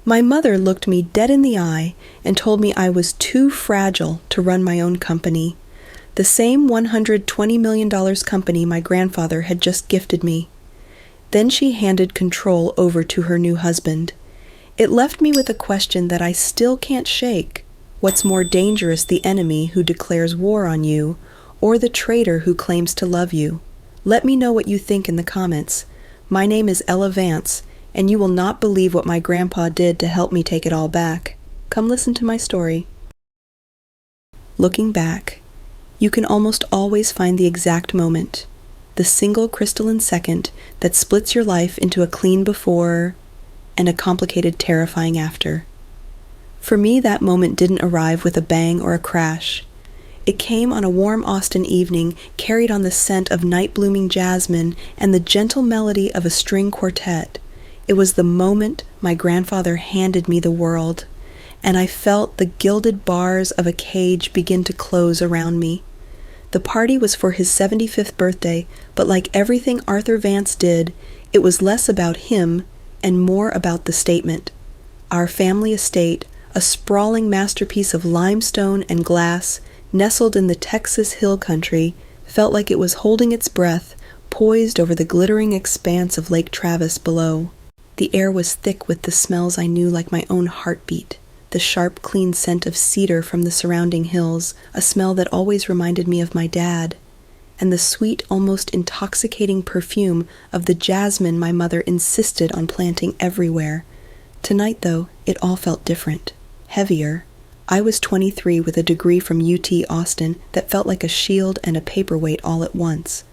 My mother looked me dead in the eye and told me I was too fragile to run my own company, the same $120 million company my grandfather had just gifted me. Then she handed control over to her new husband. It left me with a question that I still can't shake. What's more dangerous, the enemy who declares war on you, or the traitor who claims to love you? Let me know what you think in the comments. My name is Ella Vance, and you will not believe what my grandpa did to help me take it all back. Come listen to my story. Looking back, you can almost always find the exact moment, the single crystalline second that splits your life into a clean before and a complicated, terrifying after. For me, that moment didn't arrive with a bang or a crash. It came on a warm Austin evening, carried on the scent of night-blooming jasmine and the gentle melody of a string quartet. It was the moment my grandfather handed me the world, and I felt the gilded bars of a cage begin to close around me. The party was for his 75th birthday, but like everything Arthur Vance did, it was less about him and more about the statement. Our family estate, a sprawling masterpiece of limestone and glass, nestled in the Texas hill country, felt like it was holding its breath, poised over the glittering expanse of Lake Travis below. The air was thick with the smells I knew like my own heartbeat, the sharp, clean scent of cedar from the surrounding hills, a smell that always reminded me of my dad, and the sweet, almost intoxicating perfume of the jasmine my mother insisted on planting everywhere. Tonight, though, it all felt different, heavier. I was 23 with a degree from UT Austin that felt like a shield and a paperweight all at once.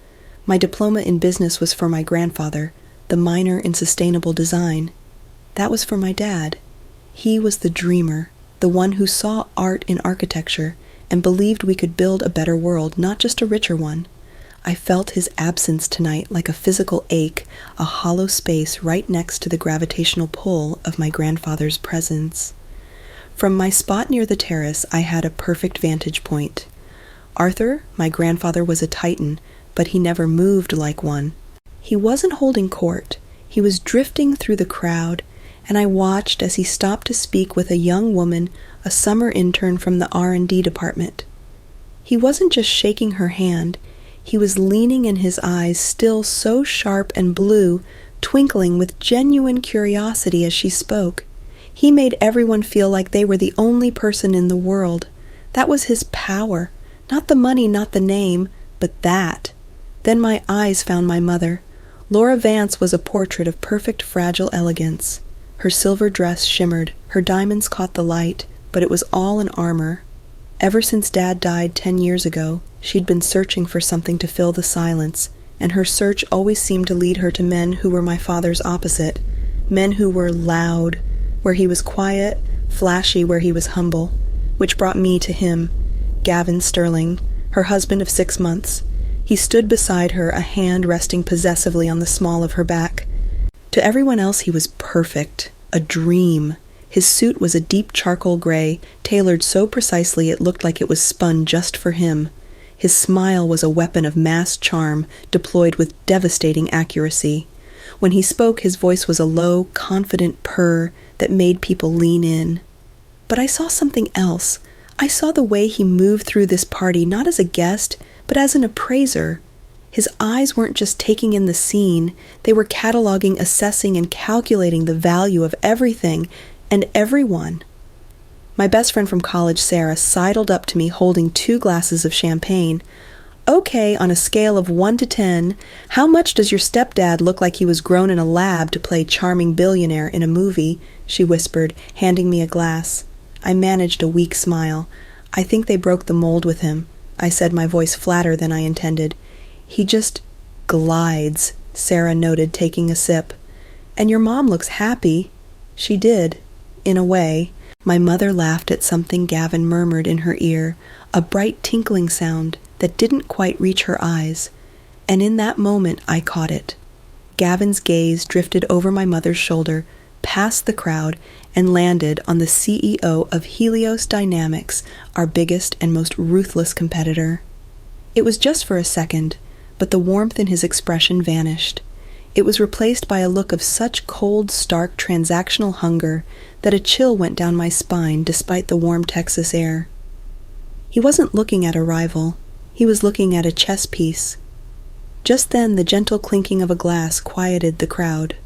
My diploma in business was for my grandfather, the minor in sustainable design. That was for my dad. He was the dreamer, the one who saw art in architecture and believed we could build a better world, not just a richer one. I felt his absence tonight like a physical ache, a hollow space right next to the gravitational pull of my grandfather's presence. From my spot near the terrace, I had a perfect vantage point. Arthur, my grandfather, was a titan, but he never moved like one. He wasn't holding court. He was drifting through the crowd, and I watched as he stopped to speak with a young woman, a summer intern from the R&D department. He wasn't just shaking her hand. He was leaning in his eyes, still so sharp and blue, twinkling with genuine curiosity as she spoke. He made everyone feel like they were the only person in the world. That was his power. Not the money, not the name, but that. Then my eyes found my mother. Laura Vance was a portrait of perfect, fragile elegance. Her silver dress shimmered, her diamonds caught the light, but it was all in armor. Ever since Dad died 10 years ago, she'd been searching for something to fill the silence, and her search always seemed to lead her to men who were my father's opposite. Men who were loud, where he was quiet, flashy where he was humble, which brought me to him, Gavin Sterling, her husband of 6 months. He stood beside her, a hand resting possessively on the small of her back. To everyone else he was perfect, a dream. His suit was a deep charcoal gray, tailored so precisely it looked like it was spun just for him. His smile was a weapon of mass charm, deployed with devastating accuracy. When he spoke, his voice was a low, confident purr that made people lean in. But I saw something else. I saw the way he moved through this party, not as a guest, but as an appraiser. His eyes weren't just taking in the scene, they were cataloging, assessing, and calculating the value of everything and everyone. My best friend from college, Sarah, sidled up to me holding 2 glasses of champagne. "Okay, on a scale of 1 to 10, how much does your stepdad look like he was grown in a lab to play charming billionaire in a movie?" she whispered, handing me a glass. I managed a weak smile. "I think they broke the mold with him," I said, my voice flatter than I intended. "He just glides," Sarah noted, taking a sip. "And your mom looks happy." She did, in a way. My mother laughed at something Gavin murmured in her ear, a bright tinkling sound that didn't quite reach her eyes. And in that moment I caught it. Gavin's gaze drifted over my mother's shoulder, past the crowd, and landed on the CEO of Helios Dynamics, our biggest and most ruthless competitor. It was just for a second, but the warmth in his expression vanished. It was replaced by a look of such cold, stark, transactional hunger that a chill went down my spine despite the warm Texas air. He wasn't looking at a rival. He was looking at a chess piece. Just then the gentle clinking of a glass quieted the crowd.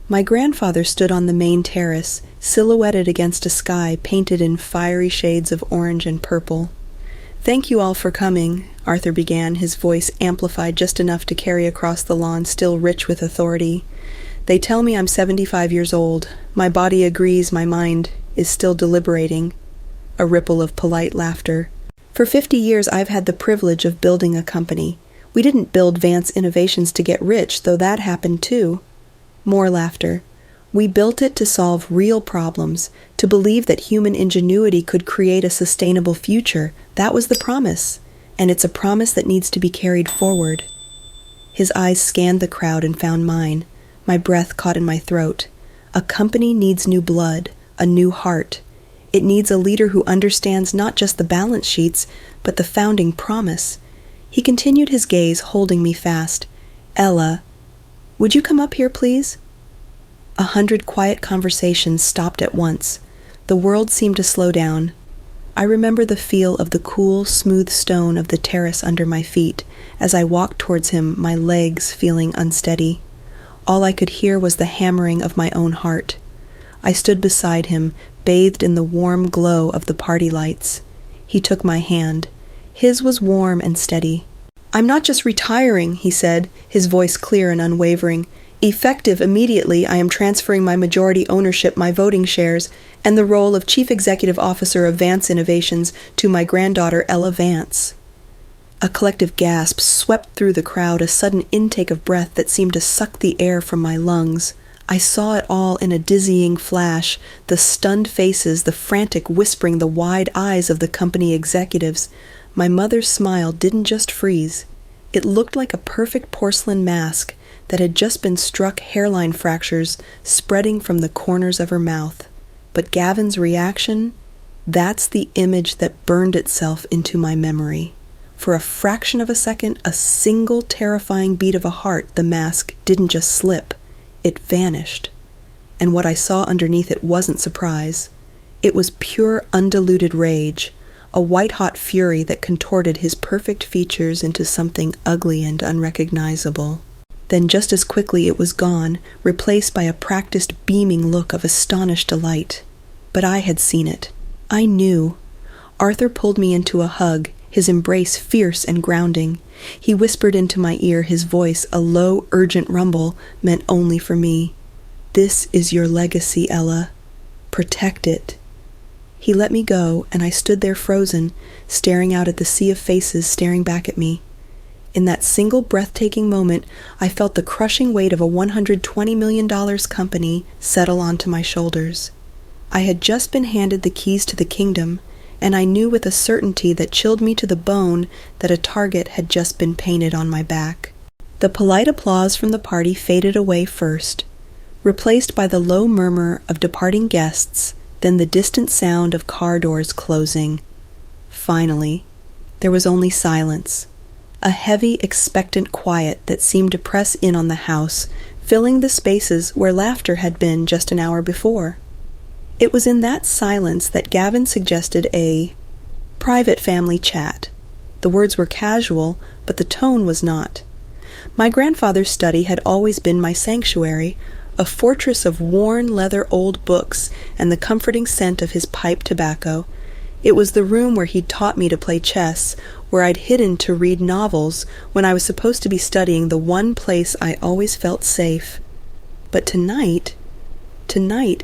My grandfather stood on the main terrace, silhouetted against a sky painted in fiery shades of orange and purple. "Thank you all for coming," Arthur began, his voice amplified just enough to carry across the lawn, still rich with authority. "They tell me I'm 75 years old. My body agrees, my mind is still deliberating." A ripple of polite laughter. "For 50 years I've had the privilege of building a company. We didn't build Vance Innovations to get rich, though that happened too." More laughter. "We built it to solve real problems, to believe that human ingenuity could create a sustainable future. That was the promise, and it's a promise that needs to be carried forward." His eyes scanned the crowd and found mine. My breath caught in my throat. A company needs new blood, a new heart. It needs a leader who understands not just the balance sheets, but the founding promise. He continued his gaze, holding me fast. "Ella, would you come up here, please?" 100 quiet conversations stopped at once. The world seemed to slow down. I remember the feel of the cool, smooth stone of the terrace under my feet as I walked towards him, my legs feeling unsteady. All I could hear was the hammering of my own heart. I stood beside him, bathed in the warm glow of the party lights. He took my hand. His was warm and steady. "I'm not just retiring," he said, his voice clear and unwavering. "Effective immediately, I am transferring my majority ownership, my voting shares, and the role of Chief Executive Officer of Vance Innovations to my granddaughter, Ella Vance." A collective gasp swept through the crowd, a sudden intake of breath that seemed to suck the air from my lungs. I saw it all in a dizzying flash, the stunned faces, the frantic whispering, the wide eyes of the company executives. My mother's smile didn't just freeze. It looked like a perfect porcelain mask that had just been struck, hairline fractures spreading from the corners of her mouth. But Gavin's reaction, that's the image that burned itself into my memory. For a fraction of a second, a single terrifying beat of a heart, the mask didn't just slip. It vanished. And what I saw underneath it wasn't surprise. It was pure, undiluted rage, a white-hot fury that contorted his perfect features into something ugly and unrecognizable. Then just as quickly it was gone, replaced by a practiced, beaming look of astonished delight. But I had seen it. I knew. Arthur pulled me into a hug, his embrace fierce and grounding. He whispered into my ear, his voice a low, urgent rumble meant only for me. "This is your legacy, Ella. Protect it." He let me go, and I stood there frozen, staring out at the sea of faces staring back at me. In that single breathtaking moment, I felt the crushing weight of a $120 million company settle onto my shoulders. I had just been handed the keys to the kingdom, and I knew with a certainty that chilled me to the bone that a target had just been painted on my back. The polite applause from the party faded away first, replaced by the low murmur of departing guests, then the distant sound of car doors closing. Finally, there was only silence. A heavy, expectant quiet that seemed to press in on the house, filling the spaces where laughter had been just an hour before. It was in that silence that Gavin suggested a private family chat. The words were casual, but the tone was not. My grandfather's study had always been my sanctuary, a fortress of worn leather old books and the comforting scent of his pipe tobacco. It was the room where he'd taught me to play chess, where I'd hidden to read novels when I was supposed to be studying, the one place I always felt safe. But tonight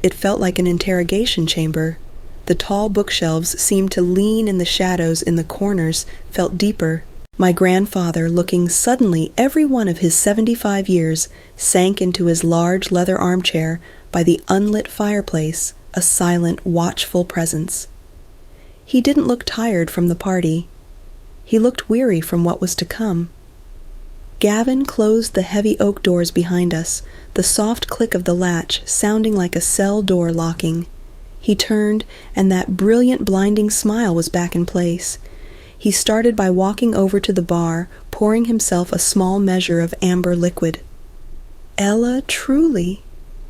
it felt like an interrogation chamber. The tall bookshelves seemed to lean, in the shadows in the corners felt deeper. My grandfather, looking suddenly every one of his 75 years, sank into his large leather armchair by the unlit fireplace, a silent, watchful presence. He didn't look tired from the party. He looked weary from what was to come. Gavin closed the heavy oak doors behind us, the soft click of the latch sounding like a cell door locking. He turned, and that brilliant, blinding smile was back in place. He started by walking over to the bar, pouring himself a small measure of amber liquid. Ella, truly.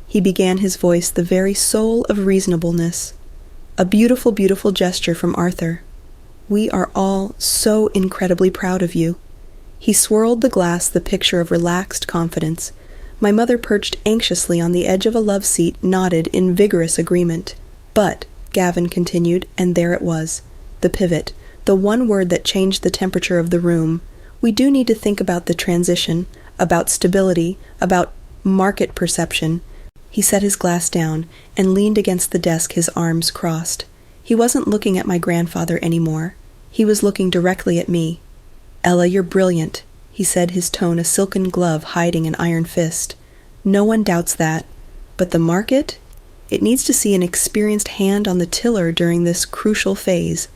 He began, his voice the very soul of reasonableness. A beautiful, beautiful gesture from Arthur. We are all so incredibly proud of you. He swirled the glass, the picture of relaxed confidence. My mother, perched anxiously on the edge of a love seat, nodded in vigorous agreement. But, Gavin continued, and there it was, the pivot, the one word that changed the temperature of the room. We do need to think about the transition, about stability, about market perception. He set his glass down and leaned against the desk, his arms crossed. He wasn't looking at my grandfather anymore. He was looking directly at me. Ella, you're brilliant, he said, his tone a silken glove hiding an iron fist. No one doubts that. But the market? It needs to see an experienced hand on the tiller during this crucial phase.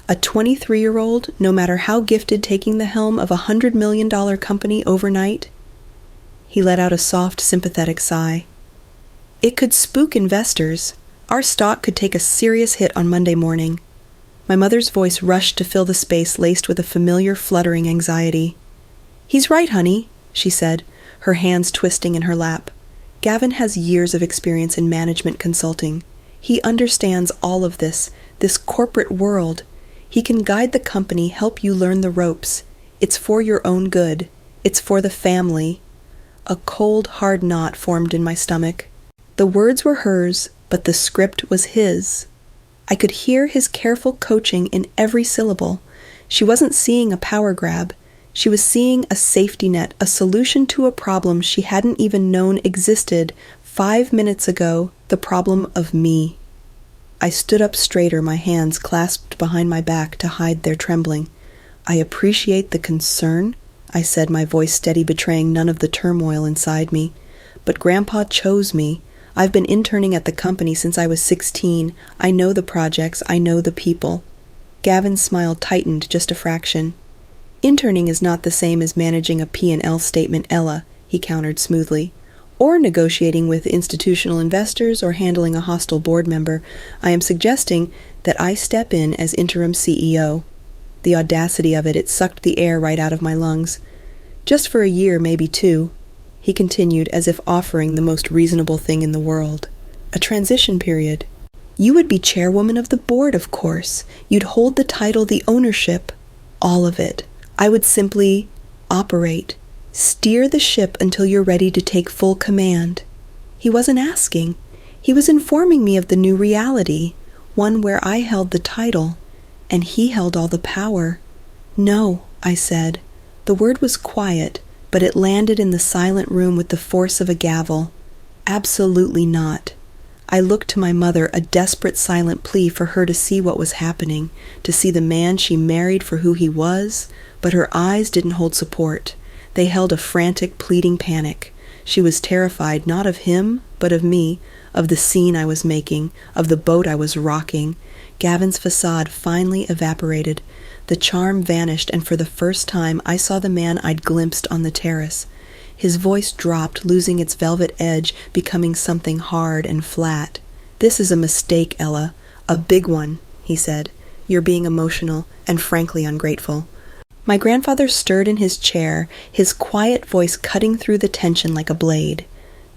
A 23-year-old, no matter how gifted, taking the helm of $100 million company overnight? He let out a soft, sympathetic sigh. It could spook investors. Our stock could take a serious hit on Monday morning. My mother's voice rushed to fill the space laced with a familiar, fluttering anxiety. He's right, honey, she said, her hands twisting in her lap. Gavin has years of experience in management consulting. He understands all of this corporate world. He can guide the company, help you learn the ropes. It's for your own good. It's for the family. A cold, hard knot formed in my stomach. The words were hers, but the script was his. I could hear his careful coaching in every syllable. She wasn't seeing a power grab. She was seeing a safety net, a solution to a problem she hadn't even known existed 5 minutes ago, the problem of me. I stood up straighter, my hands clasped behind my back to hide their trembling. I appreciate the concern, I said, my voice steady, betraying none of the turmoil inside me. But Grandpa chose me. I've been interning at the company since I was 16. I know the projects, I know the people. Gavin's smile tightened just a fraction. Interning is not the same as managing a P&L statement, Ella, he countered smoothly. Or negotiating with institutional investors or handling a hostile board member. I am suggesting that I step in as interim CEO. The audacity of it sucked the air right out of my lungs. Just for a year, maybe 2. He continued, as if offering the most reasonable thing in the world. A transition period. You would be chairwoman of the board, of course. You'd hold the title, the ownership, all of it. I would simply operate, steer the ship until you're ready to take full command. He wasn't asking. He was informing me of the new reality, one where I held the title, and he held all the power. No, I said. The word was quiet, but it landed in the silent room with the force of a gavel. Absolutely not. I looked to my mother, a desperate silent plea for her to see what was happening, to see the man she married for who he was, but her eyes didn't hold support. They held a frantic, pleading panic. She was terrified not of him, but of me, of the scene I was making, of the boat I was rocking. Gavin's facade finally evaporated. The charm vanished, and for the first time I saw the man I'd glimpsed on the terrace. His voice dropped, losing its velvet edge, becoming something hard and flat. This is a mistake, Ella. A big one, he said. You're being emotional and frankly ungrateful. My grandfather stirred in his chair, his quiet voice cutting through the tension like a blade.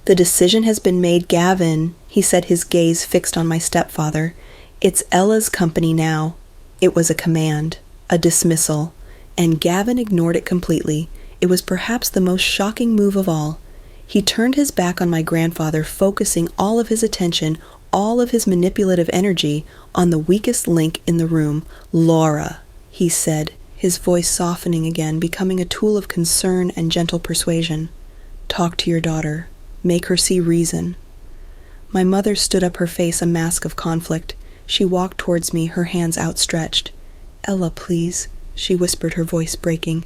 The decision has been made, Gavin, he said, his gaze fixed on my stepfather. It's Ella's company now. It was a command. A dismissal, and Gavin ignored it completely. It was perhaps the most shocking move of all. He turned his back on my grandfather, focusing all of his attention, all of his manipulative energy, on the weakest link in the room. Laura, he said, his voice softening again, becoming a tool of concern and gentle persuasion. Talk to your daughter. Make her see reason. My mother stood up, her face a mask of conflict. She walked towards me, her hands outstretched. Ella, please, she whispered, her voice breaking.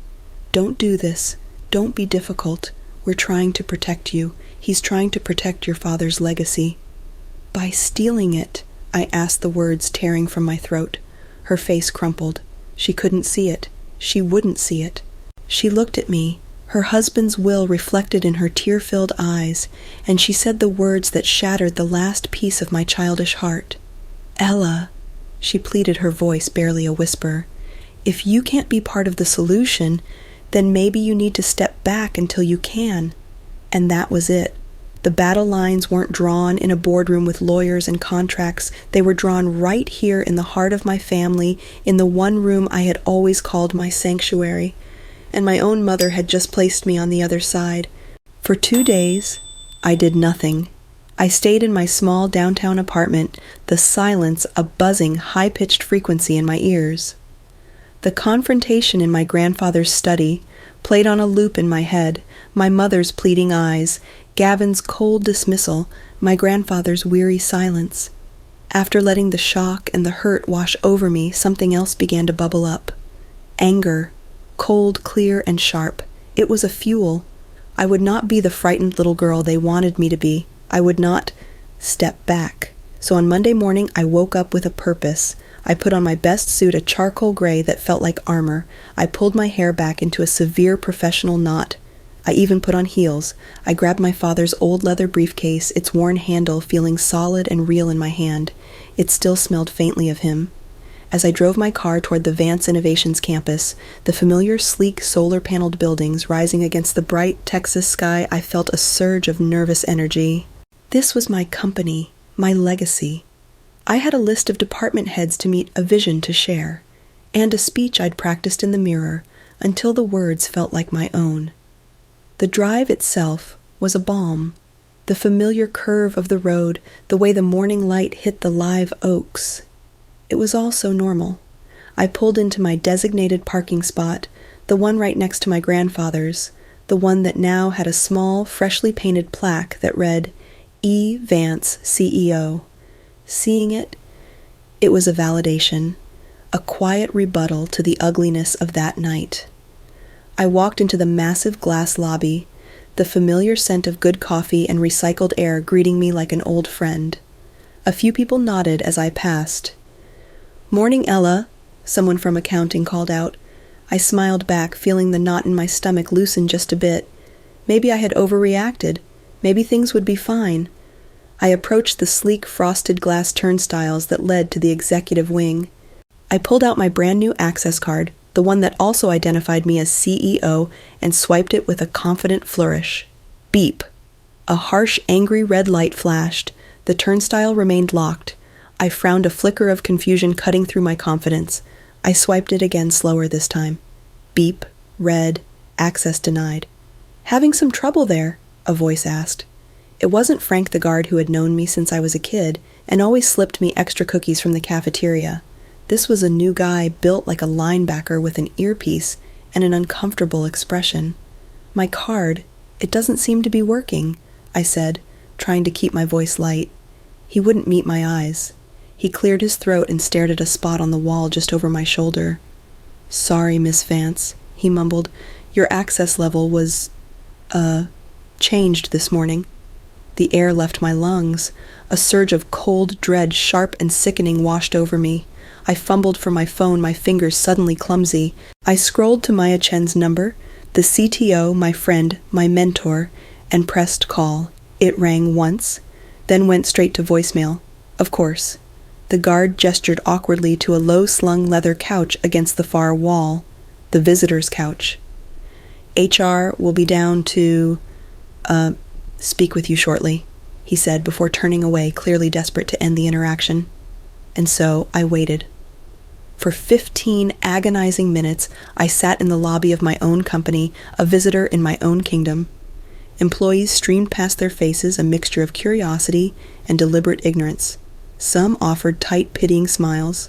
Don't do this. Don't be difficult. We're trying to protect you. He's trying to protect your father's legacy. By stealing it, I asked, the words tearing from my throat. Her face crumpled. She couldn't see it. She wouldn't see it. She looked at me, her husband's will reflected in her tear-filled eyes, and she said the words that shattered the last piece of my childish heart. Ella, she pleaded, her voice barely a whisper, if you can't be part of the solution, then maybe you need to step back until you can. And that was it. The battle lines weren't drawn in a boardroom with lawyers and contracts. They were drawn right here in the heart of my family, in the one room I had always called my sanctuary. And my own mother had just placed me on the other side. For 2 days, I did nothing. I stayed in my small downtown apartment, the silence a buzzing, high-pitched frequency in my ears. The confrontation in my grandfather's study played on a loop in my head, my mother's pleading eyes, Gavin's cold dismissal, my grandfather's weary silence. After letting the shock and the hurt wash over me, something else began to bubble up. Anger, cold, clear, and sharp. It was a fuel. I would not be the frightened little girl they wanted me to be. I would not step back. So on Monday morning, I woke up with a purpose. I put on my best suit, a charcoal gray that felt like armor. I pulled my hair back into a severe professional knot. I even put on heels. I grabbed my father's old leather briefcase, its worn handle feeling solid and real in my hand. It still smelled faintly of him. As I drove my car toward the Vance Innovations campus, the familiar sleek solar-paneled buildings rising against the bright Texas sky, I felt a surge of nervous energy. This was my company, my legacy. I had a list of department heads to meet, a vision to share, and a speech I'd practiced in the mirror until the words felt like my own. The drive itself was a balm. The familiar curve of the road, the way the morning light hit the live oaks. It was all so normal. I pulled into my designated parking spot, the one right next to my grandfather's, the one that now had a small, freshly painted plaque that read, E. Vance, CEO. Seeing it, it was a validation, a quiet rebuttal to the ugliness of that night. I walked into the massive glass lobby, the familiar scent of good coffee and recycled air greeting me like an old friend. A few people nodded as I passed. "Morning, Ella," someone from accounting called out. I smiled back, feeling the knot in my stomach loosen just a bit. Maybe I had overreacted. Maybe things would be fine. I approached the sleek frosted glass turnstiles that led to the executive wing. I pulled out my brand new access card, the one that also identified me as CEO, and swiped it with a confident flourish. Beep. A harsh, angry red light flashed. The turnstile remained locked. I frowned, a flicker of confusion cutting through my confidence. I swiped it again, slower this time. Beep, red, access denied. "Having some trouble there?" a voice asked. It wasn't Frank the guard, who had known me since I was a kid and always slipped me extra cookies from the cafeteria. This was a new guy built like a linebacker with an earpiece and an uncomfortable expression. "My card, it doesn't seem to be working," I said, trying to keep my voice light. He wouldn't meet my eyes. He cleared his throat and stared at a spot on the wall just over my shoulder. "Sorry, Miss Vance," he mumbled. "Your access level was, changed this morning." The air left my lungs. A surge of cold dread, sharp and sickening, washed over me. I fumbled for my phone, my fingers suddenly clumsy. I scrolled to Maya Chen's number, the CTO, my friend, my mentor, and pressed call. It rang once, then went straight to voicemail. Of course. The guard gestured awkwardly to a low-slung leather couch against the far wall, the visitor's couch. "HR will be down to, speak with you shortly," he said before turning away, clearly desperate to end the interaction. And so I waited. For 15 agonizing minutes, I sat in the lobby of my own company, a visitor in my own kingdom. Employees streamed past their faces, a mixture of curiosity and deliberate ignorance. Some offered tight, pitying smiles.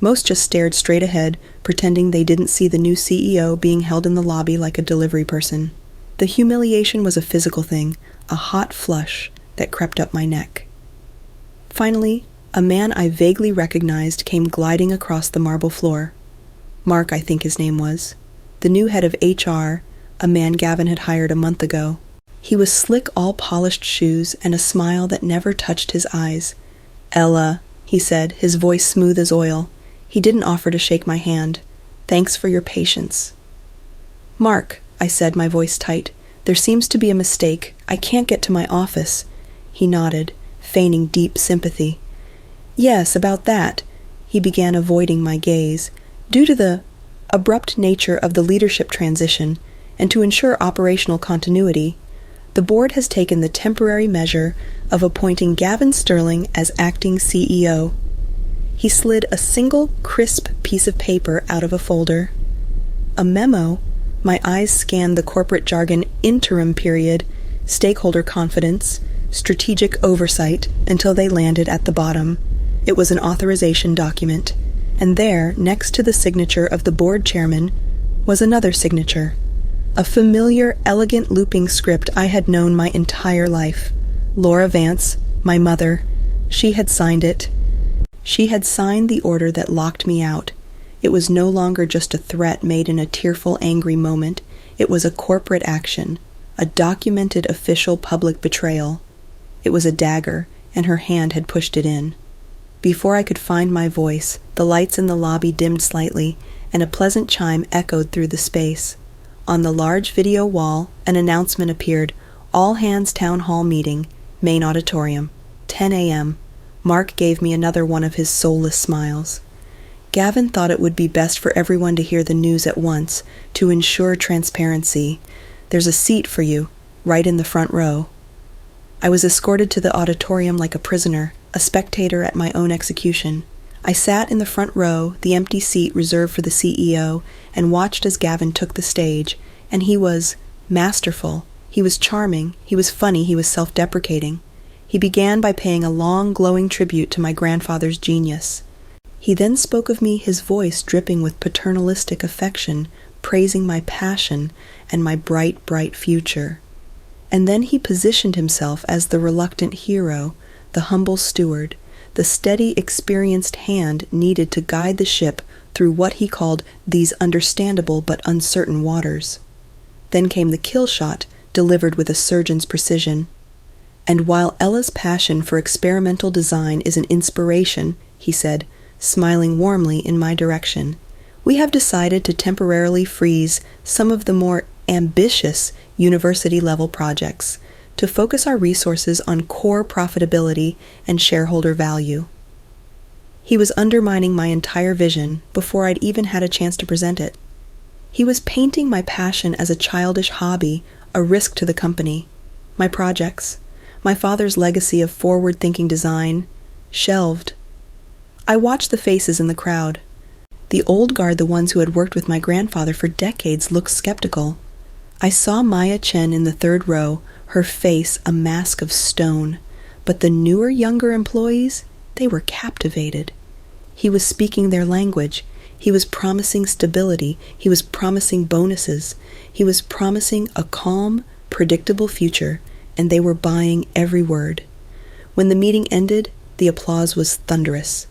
Most just stared straight ahead, pretending they didn't see the new CEO being held in the lobby like a delivery person. The humiliation was a physical thing, a hot flush that crept up my neck. Finally, a man I vaguely recognized came gliding across the marble floor. Mark, I think his name was. The new head of HR, a man Gavin had hired a month ago. He was slick, all-polished shoes and a smile that never touched his eyes. "Ella," he said, his voice smooth as oil. He didn't offer to shake my hand. "Thanks for your patience." "Mark," I said, my voice tight, "there seems to be a mistake. I can't get to my office." He nodded, feigning deep sympathy. "Yes, about that." He began avoiding my gaze. "Due to the abrupt nature of the leadership transition, and to ensure operational continuity, The board has taken the temporary measure of appointing Gavin Sterling as acting CEO. He slid a single crisp piece of paper out of a folder. A memo. My eyes scanned the corporate jargon interim period, stakeholder confidence, strategic oversight until they landed at the bottom. It was an authorization document, and there, next to the signature of the board chairman, was another signature. A familiar, elegant looping script I had known my entire life. Laura Vance, my mother, she had signed it. She had signed the order that locked me out. It was no longer just a threat made in a tearful, angry moment. It was a corporate action, a documented official public betrayal. It was a dagger, and her hand had pushed it in. Before I could find my voice, the lights in the lobby dimmed slightly, and a pleasant chime echoed through the space. On the large video wall, an announcement appeared: All Hands Town Hall Meeting, Main Auditorium, 10 a.m. Mark gave me another one of his soulless smiles. Gavin thought it would be best for everyone to hear the news at once, to ensure transparency. There's a seat for you, right in the front row. I was escorted to the auditorium like a prisoner, a spectator at my own execution. I sat in the front row, the empty seat reserved for the CEO, and watched as Gavin took the stage, and he was masterful. He was charming, he was funny, he was self-deprecating. He began by paying a long, glowing tribute to my grandfather's genius. He then spoke of me, his voice dripping with paternalistic affection, praising my passion and my bright, bright future. And then he positioned himself as the reluctant hero, the humble steward, the steady, experienced hand needed to guide the ship through what he called these understandable but uncertain waters. Then came the kill shot, delivered with a surgeon's precision. And while Ella's passion for experimental design is an inspiration, he said, smiling warmly in my direction, we have decided to temporarily freeze some of the more ambitious university-level projects to focus our resources on core profitability and shareholder value. He was undermining my entire vision before I'd even had a chance to present it. He was painting my passion as a childish hobby, a risk to the company. My projects, my father's legacy of forward-thinking design, shelved. I watched the faces in the crowd. The old guard, the ones who had worked with my grandfather for decades, looked skeptical. I saw Maya Chen in the third row, her face a mask of stone, but the newer, younger employees, they were captivated. He was speaking their language. He was promising stability. He was promising bonuses. He was promising a calm, predictable future, and they were buying every word. When the meeting ended, the applause was thunderous.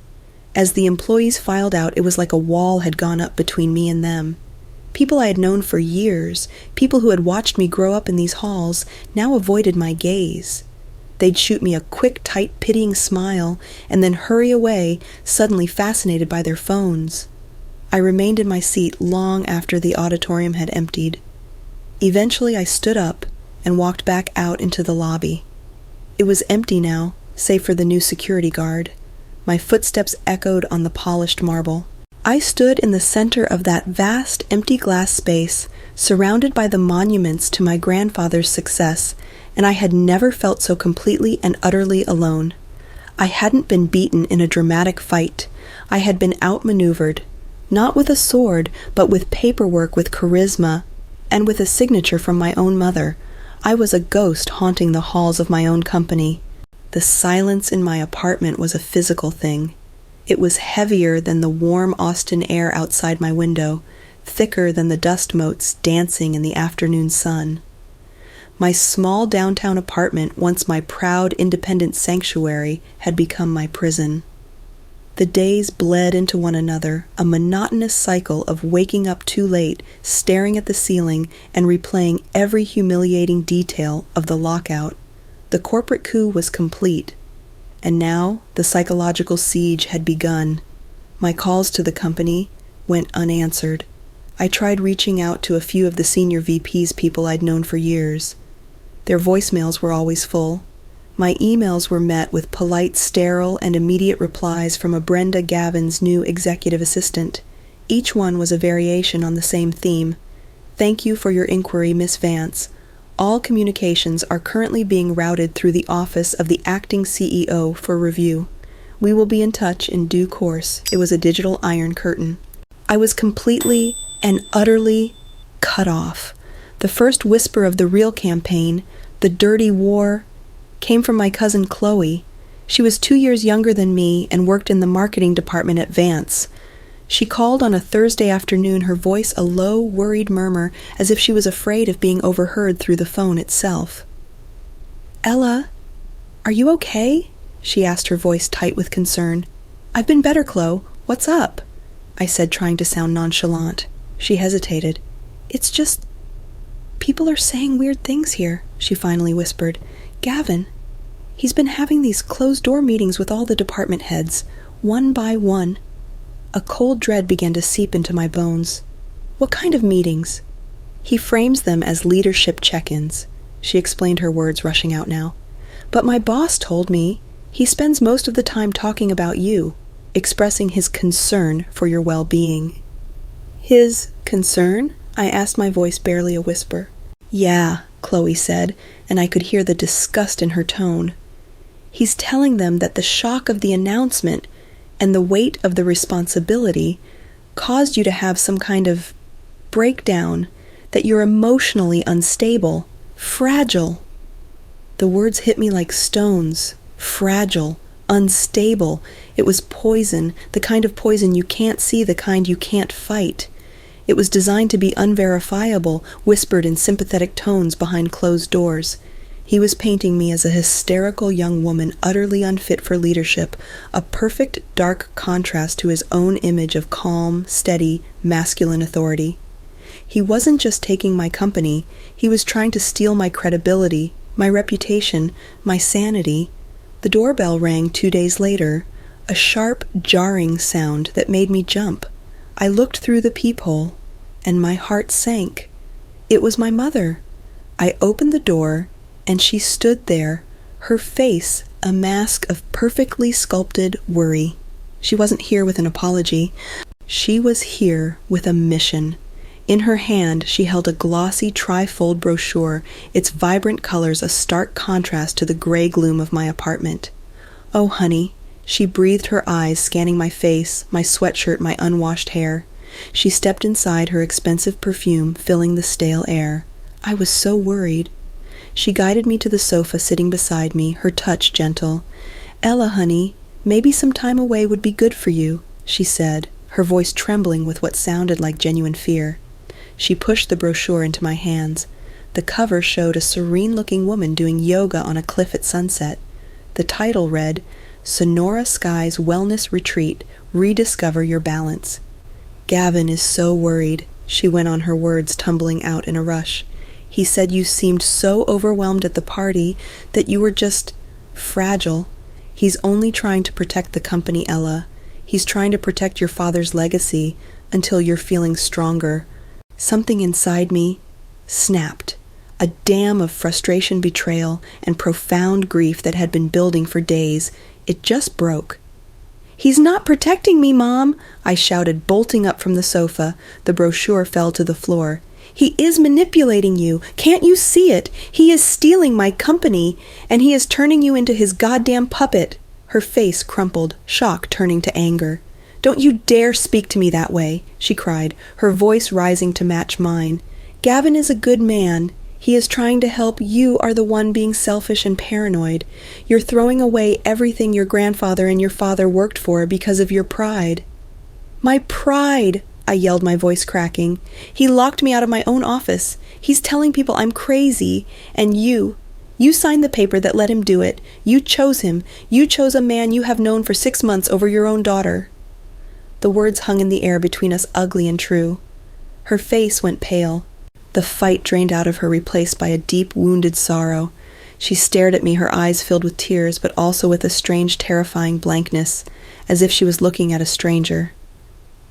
As the employees filed out, it was like a wall had gone up between me and them. People I had known for years, people who had watched me grow up in these halls, now avoided my gaze. They'd shoot me a quick, tight, pitying smile, and then hurry away, suddenly fascinated by their phones. I remained in my seat long after the auditorium had emptied. Eventually I stood up and walked back out into the lobby. It was empty now, save for the new security guard. My footsteps echoed on the polished marble. I stood in the center of that vast, empty glass space, surrounded by the monuments to my grandfather's success, and I had never felt so completely and utterly alone. I hadn't been beaten in a dramatic fight. I had been outmaneuvered, not with a sword, but with paperwork, with charisma, and with a signature from my own mother. I was a ghost haunting the halls of my own company. The silence in my apartment was a physical thing. It was heavier than the warm Austin air outside my window, thicker than the dust motes dancing in the afternoon sun. My small downtown apartment, once my proud, independent sanctuary, had become my prison. The days bled into one another, a monotonous cycle of waking up too late, staring at the ceiling, and replaying every humiliating detail of the lockout. The corporate coup was complete, and now the psychological siege had begun. My calls to the company went unanswered. I tried reaching out to a few of the senior VPs, people I'd known for years. Their voicemails were always full. My emails were met with polite, sterile, and immediate replies from a Brenda Gavin's new executive assistant. Each one was a variation on the same theme. Thank you for your inquiry, Miss Vance. All communications are currently being routed through the office of the acting CEO for review. We will be in touch in due course. It was a digital iron curtain. I was completely and utterly cut off. The first whisper of the real campaign, the dirty war, came from my cousin Chloe. She was 2 years younger than me and worked in the marketing department at Vance. She called on a Thursday afternoon, her voice a low, worried murmur, as if she was afraid of being overheard through the phone itself. "Ella, are you okay?" she asked, her voice tight with concern. "I've been better, Chloe. What's up?" I said, trying to sound nonchalant. She hesitated. "It's just... people are saying weird things here," she finally whispered. "Gavin, he's been having these closed-door meetings with all the department heads, one by one." A cold dread began to seep into my bones. "What kind of meetings?" "He frames them as leadership check-ins," she explained, her words rushing out now. "But my boss told me he spends most of the time talking about you, expressing his concern for your well-being." "His concern?" I asked, my voice barely a whisper. "Yeah," Chloe said, and I could hear the disgust in her tone. "He's telling them that the shock of the announcement and the weight of the responsibility caused you to have some kind of breakdown, that you're emotionally unstable, fragile." The words hit me like stones. Fragile, unstable. It was poison, the kind of poison you can't see, the kind you can't fight. It was designed to be unverifiable, whispered in sympathetic tones behind closed doors. He was painting me as a hysterical young woman utterly unfit for leadership, a perfect dark contrast to his own image of calm, steady, masculine authority. He wasn't just taking my company, he was trying to steal my credibility, my reputation, my sanity. The doorbell rang 2 days later, a sharp, jarring sound that made me jump. I looked through the peephole, and my heart sank. It was my mother. I opened the door, and she stood there, her face a mask of perfectly sculpted worry. She wasn't here with an apology. She was here with a mission. In her hand, she held a glossy tri-fold brochure, its vibrant colors a stark contrast to the gray gloom of my apartment. "Oh, honey," she breathed, her eyes scanning my face, my sweatshirt, my unwashed hair. She stepped inside, her expensive perfume filling the stale air. I was so worried. She guided me to the sofa sitting beside me, her touch gentle. "Ella, honey, maybe some time away would be good for you," she said, her voice trembling with what sounded like genuine fear. She pushed the brochure into my hands. The cover showed a serene-looking woman doing yoga on a cliff at sunset. The title read, "Sonora Skies Wellness Retreat, Rediscover Your Balance." "Gavin is so worried," she went on, her words tumbling out in a rush. "He said you seemed so overwhelmed at the party that you were just fragile. He's only trying to protect the company, Ella. He's trying to protect your father's legacy until you're feeling stronger." Something inside me snapped. A dam of frustration, betrayal, and profound grief that had been building for days. It just broke. "He's not protecting me, Mom!" I shouted, bolting up from the sofa. The brochure fell to the floor. "He is manipulating you. Can't you see it? He is stealing my company, and he is turning you into his goddamn puppet." Her face crumpled, shock turning to anger. "Don't you dare speak to me that way," she cried, her voice rising to match mine. "Gavin is a good man. He is trying to help. You are the one being selfish and paranoid. You're throwing away everything your grandfather and your father worked for because of your pride." "My pride!" I yelled, my voice cracking. "He locked me out of my own office. He's telling people I'm crazy. And you signed the paper that let him do it. You chose him. You chose a man you have known for 6 months over your own daughter." The words hung in the air between us, ugly and true. Her face went pale. The fight drained out of her, replaced by a deep, wounded sorrow. She stared at me, her eyes filled with tears, but also with a strange, terrifying blankness, as if she was looking at a stranger.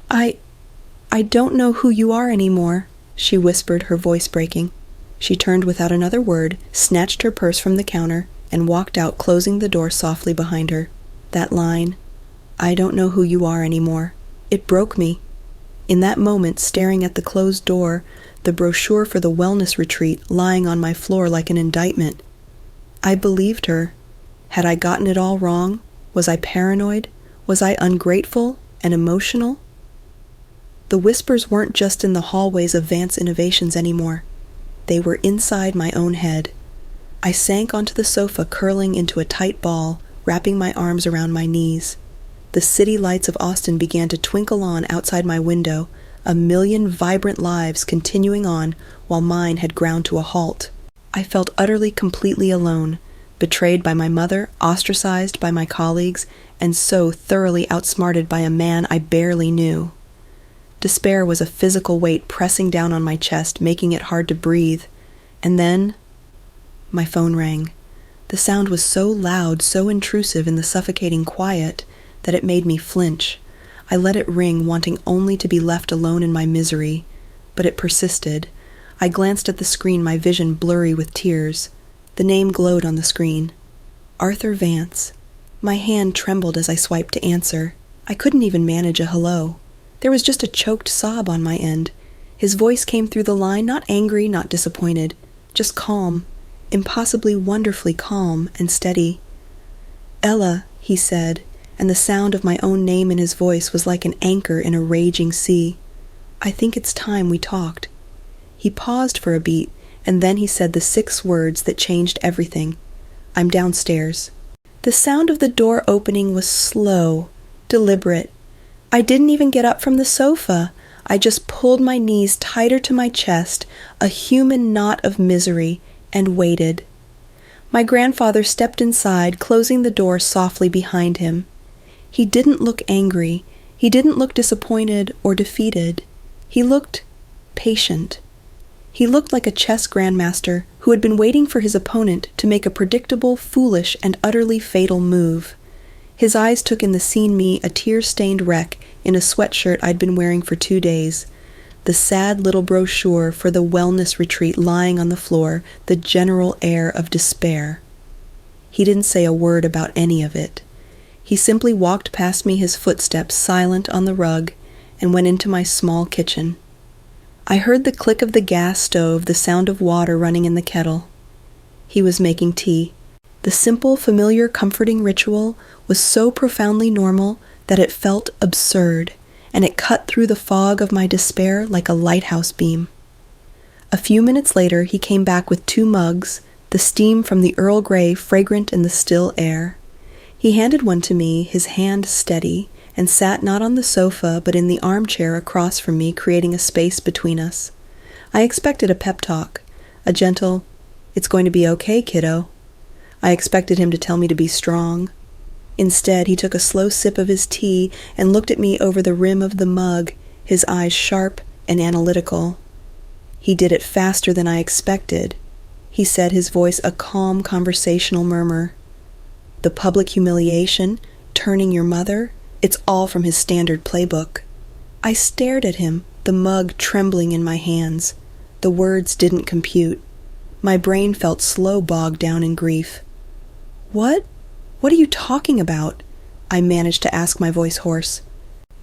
I don't know who you are anymore," she whispered, her voice breaking. She turned without another word, snatched her purse from the counter, and walked out, closing the door softly behind her. That line, "I don't know who you are anymore," it broke me. In that moment, staring at the closed door, the brochure for the wellness retreat lying on my floor like an indictment. I believed her. Had I gotten it all wrong? Was I paranoid? Was I ungrateful and emotional? The whispers weren't just in the hallways of Vance Innovations anymore. They were inside my own head. I sank onto the sofa, curling into a tight ball, wrapping my arms around my knees. The city lights of Austin began to twinkle on outside my window, a million vibrant lives continuing on while mine had ground to a halt. I felt utterly, completely alone, betrayed by my mother, ostracized by my colleagues, and so thoroughly outsmarted by a man I barely knew. Despair was a physical weight pressing down on my chest, making it hard to breathe. And then, my phone rang. The sound was so loud, so intrusive in the suffocating quiet, that it made me flinch. I let it ring, wanting only to be left alone in my misery, but it persisted. I glanced at the screen, my vision blurry with tears. The name glowed on the screen. Arthur Vance. My hand trembled as I swiped to answer. I couldn't even manage a hello. There was just a choked sob on my end. His voice came through the line, not angry, not disappointed, just calm, impossibly wonderfully calm and steady. "Ella," he said, and the sound of my own name in his voice was like an anchor in a raging sea. "I think it's time we talked." He paused for a beat, and then he said the 6 words that changed everything. "I'm downstairs." The sound of the door opening was slow, deliberate. I didn't even get up from the sofa. I just pulled my knees tighter to my chest, a human knot of misery, and waited. My grandfather stepped inside, closing the door softly behind him. He didn't look angry. He didn't look disappointed or defeated. He looked patient. He looked like a chess grandmaster who had been waiting for his opponent to make a predictable, foolish, and utterly fatal move. His eyes took in the seen me, a tear-stained wreck in a sweatshirt I'd been wearing for 2 days, the sad little brochure for the wellness retreat lying on the floor, the general air of despair. He didn't say a word about any of it. He simply walked past me, his footsteps silent on the rug, and went into my small kitchen. I heard the click of the gas stove, the sound of water running in the kettle. He was making tea. The simple, familiar, comforting ritual was so profoundly normal that it felt absurd, and it cut through the fog of my despair like a lighthouse beam. A few minutes later, he came back with 2 mugs, the steam from the Earl Grey fragrant in the still air. He handed one to me, his hand steady, and sat not on the sofa but in the armchair across from me, creating a space between us. I expected a pep talk, a gentle, "It's going to be okay, kiddo." I expected him to tell me to be strong. Instead, he took a slow sip of his tea and looked at me over the rim of the mug, his eyes sharp and analytical. He did it faster than I expected. He said, his voice a calm conversational murmur. "The public humiliation, turning your mother, it's all from his standard playbook." I stared at him, the mug trembling in my hands. The words didn't compute. My brain felt slow bogged down in grief. What are you talking about?" I managed to ask, my voice hoarse.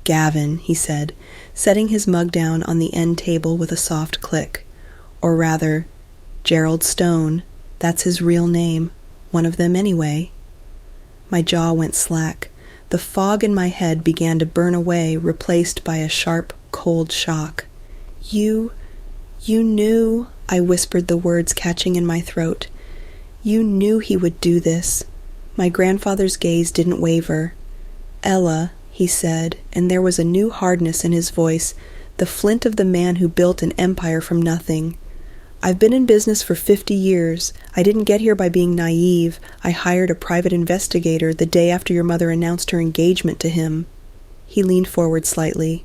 "Gavin," he said, setting his mug down on the end table with a soft click. "Or rather, Gerald Stone. That's his real name. One of them anyway." My jaw went slack. The fog in my head began to burn away, replaced by a sharp, cold shock. You knew," I whispered, the words catching in my throat. "You knew he would do this." My grandfather's gaze didn't waver. "Ella," he said, and there was a new hardness in his voice, the flint of the man who built an empire from nothing. "I've been in business for 50 years. I didn't get here by being naive. I hired a private investigator the day after your mother announced her engagement to him." He leaned forward slightly.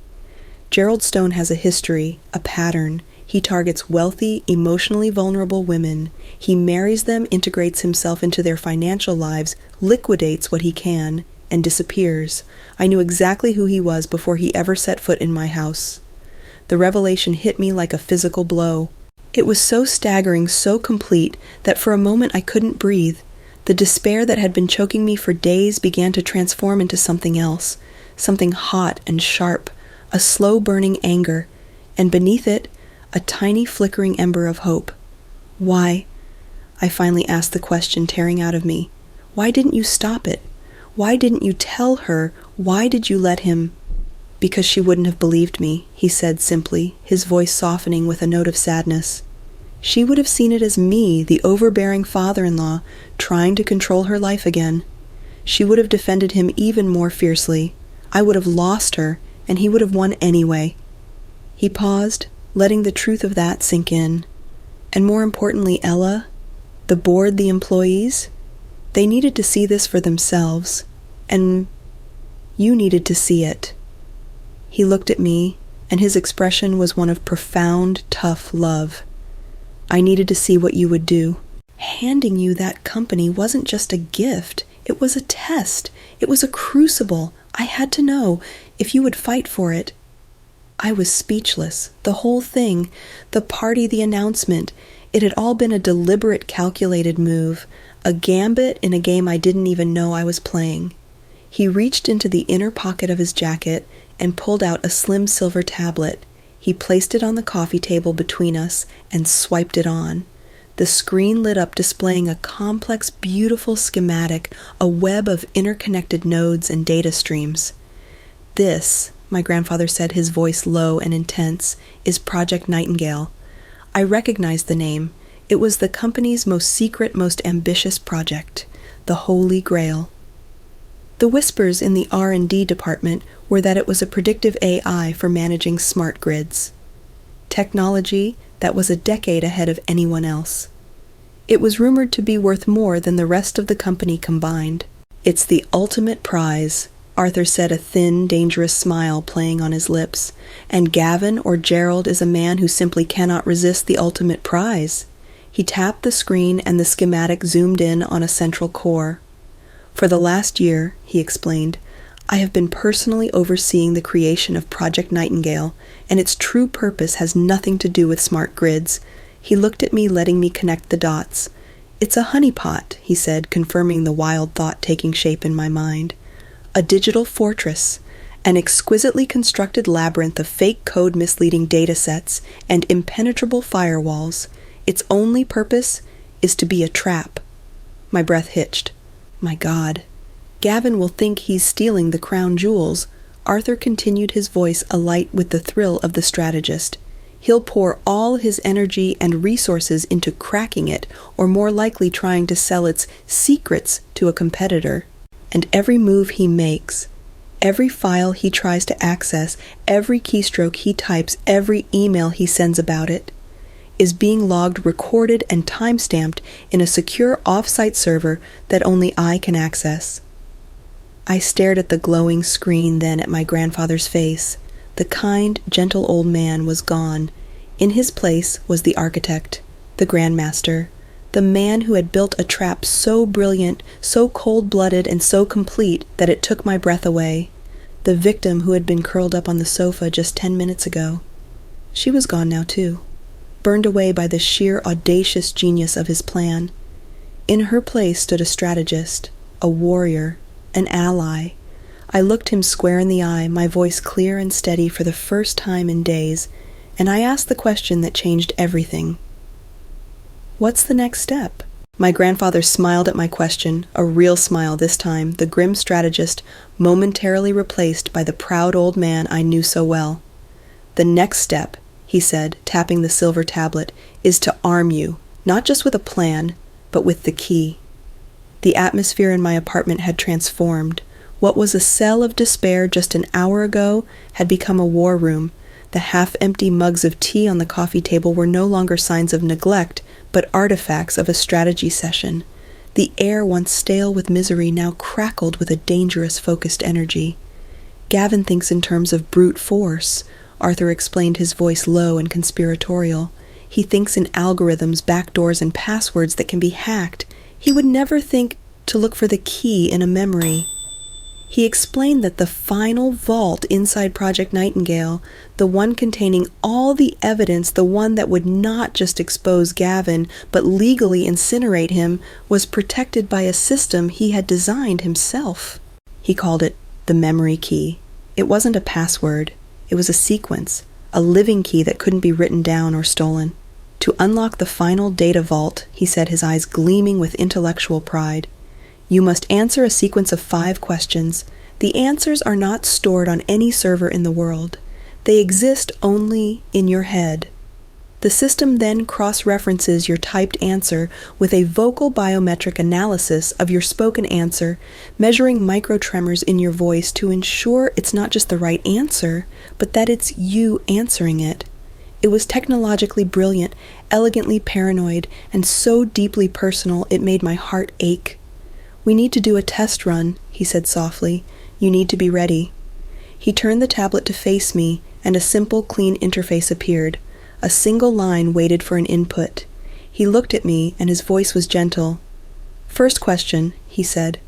"Gerald Stone has a history, a pattern. He targets wealthy, emotionally vulnerable women. He marries them, integrates himself into their financial lives, liquidates what he can, and disappears. I knew exactly who he was before he ever set foot in my house." The revelation hit me like a physical blow. It was so staggering, so complete, that for a moment I couldn't breathe. The despair that had been choking me for days began to transform into something else, something hot and sharp, a slow-burning anger, and beneath it, a tiny flickering ember of hope. Why? I finally asked the question tearing out of me. Why didn't you stop it? Why didn't you tell her? Why did you let him? Because she wouldn't have believed me, he said simply, his voice softening with a note of sadness. She would have seen it as me, the overbearing father-in-law, trying to control her life again. She would have defended him even more fiercely. I would have lost her, and he would have won anyway. He paused, letting the truth of that sink in. And more importantly, Ella, the board, the employees, they needed to see this for themselves, and you needed to see it. He looked at me, and his expression was one of profound, tough love. I needed to see what you would do. Handing you that company wasn't just a gift. It was a test. It was a crucible. I had to know if you would fight for it. I was speechless. The whole thing, the party, the announcement, it had all been a deliberate, calculated move, a gambit in a game I didn't even know I was playing. He reached into the inner pocket of his jacket and pulled out a slim silver tablet. He placed it on the coffee table between us and swiped it on. The screen lit up, displaying a complex, beautiful schematic, a web of interconnected nodes and data streams. This, my grandfather said, his voice low and intense, is Project Nightingale. I recognized the name. It was the company's most secret, most ambitious project, the Holy Grail. The whispers in the R&D department were that it was a predictive AI for managing smart grids. Technology that was a decade ahead of anyone else. It was rumored to be worth more than the rest of the company combined. It's the ultimate prize, Arthur said, a thin, dangerous smile playing on his lips. And Gavin or Gerald is a man who simply cannot resist the ultimate prize. He tapped the screen and the schematic zoomed in on a central core. For the last year, he explained, I have been personally overseeing the creation of Project Nightingale, and its true purpose has nothing to do with smart grids. He looked at me, letting me connect the dots. It's a honeypot, he said, confirming the wild thought taking shape in my mind. A digital fortress, an exquisitely constructed labyrinth of fake code misleading datasets and impenetrable firewalls. Its only purpose is to be a trap. My breath hitched. My God. Gavin will think he's stealing the crown jewels. Arthur continued, his voice alight with the thrill of the strategist. He'll pour all his energy and resources into cracking it, or more likely trying to sell its secrets to a competitor. And every move he makes, every file he tries to access, every keystroke he types, every email he sends about it, is being logged, recorded, and time-stamped in a secure off-site server that only I can access. I stared at the glowing screen, then at my grandfather's face. The kind, gentle old man was gone. In his place was the architect, the grandmaster, the man who had built a trap so brilliant, so cold-blooded, and so complete that it took my breath away. The victim who had been curled up on the sofa just 10 minutes ago. She was gone now, too, burned away by the sheer audacious genius of his plan. In her place stood a strategist, a warrior, an ally. I looked him square in the eye, my voice clear and steady for the first time in days, and I asked the question that changed everything. What's the next step? My grandfather smiled at my question, a real smile this time, the grim strategist momentarily replaced by the proud old man I knew so well. The next step, he said, tapping the silver tablet, is to arm you, not just with a plan, but with the key. The atmosphere in my apartment had transformed. What was a cell of despair just an hour ago had become a war room. The half-empty mugs of tea on the coffee table were no longer signs of neglect, but artifacts of a strategy session. The air, once stale with misery, now crackled with a dangerous, focused energy. Gavin thinks in terms of brute force, Arthur explained, his voice low and conspiratorial. He thinks in algorithms, backdoors, and passwords that can be hacked. He would never think to look for the key in a memory. He explained that the final vault inside Project Nightingale, the one containing all the evidence, the one that would not just expose Gavin, but legally incinerate him, was protected by a system he had designed himself. He called it the memory key. It wasn't a password. It was a sequence, a living key that couldn't be written down or stolen. To unlock the final data vault, he said, his eyes gleaming with intellectual pride, you must answer a sequence of 5 questions. The answers are not stored on any server in the world. They exist only in your head. The system then cross-references your typed answer with a vocal biometric analysis of your spoken answer, measuring microtremors in your voice to ensure it's not just the right answer, but that it's you answering it. It was technologically brilliant, elegantly paranoid, and so deeply personal it made my heart ache. We need to do a test run, he said softly. You need to be ready. He turned the tablet to face me, and a simple, clean interface appeared. A single line waited for an input. He looked at me, and his voice was gentle. First question, he said.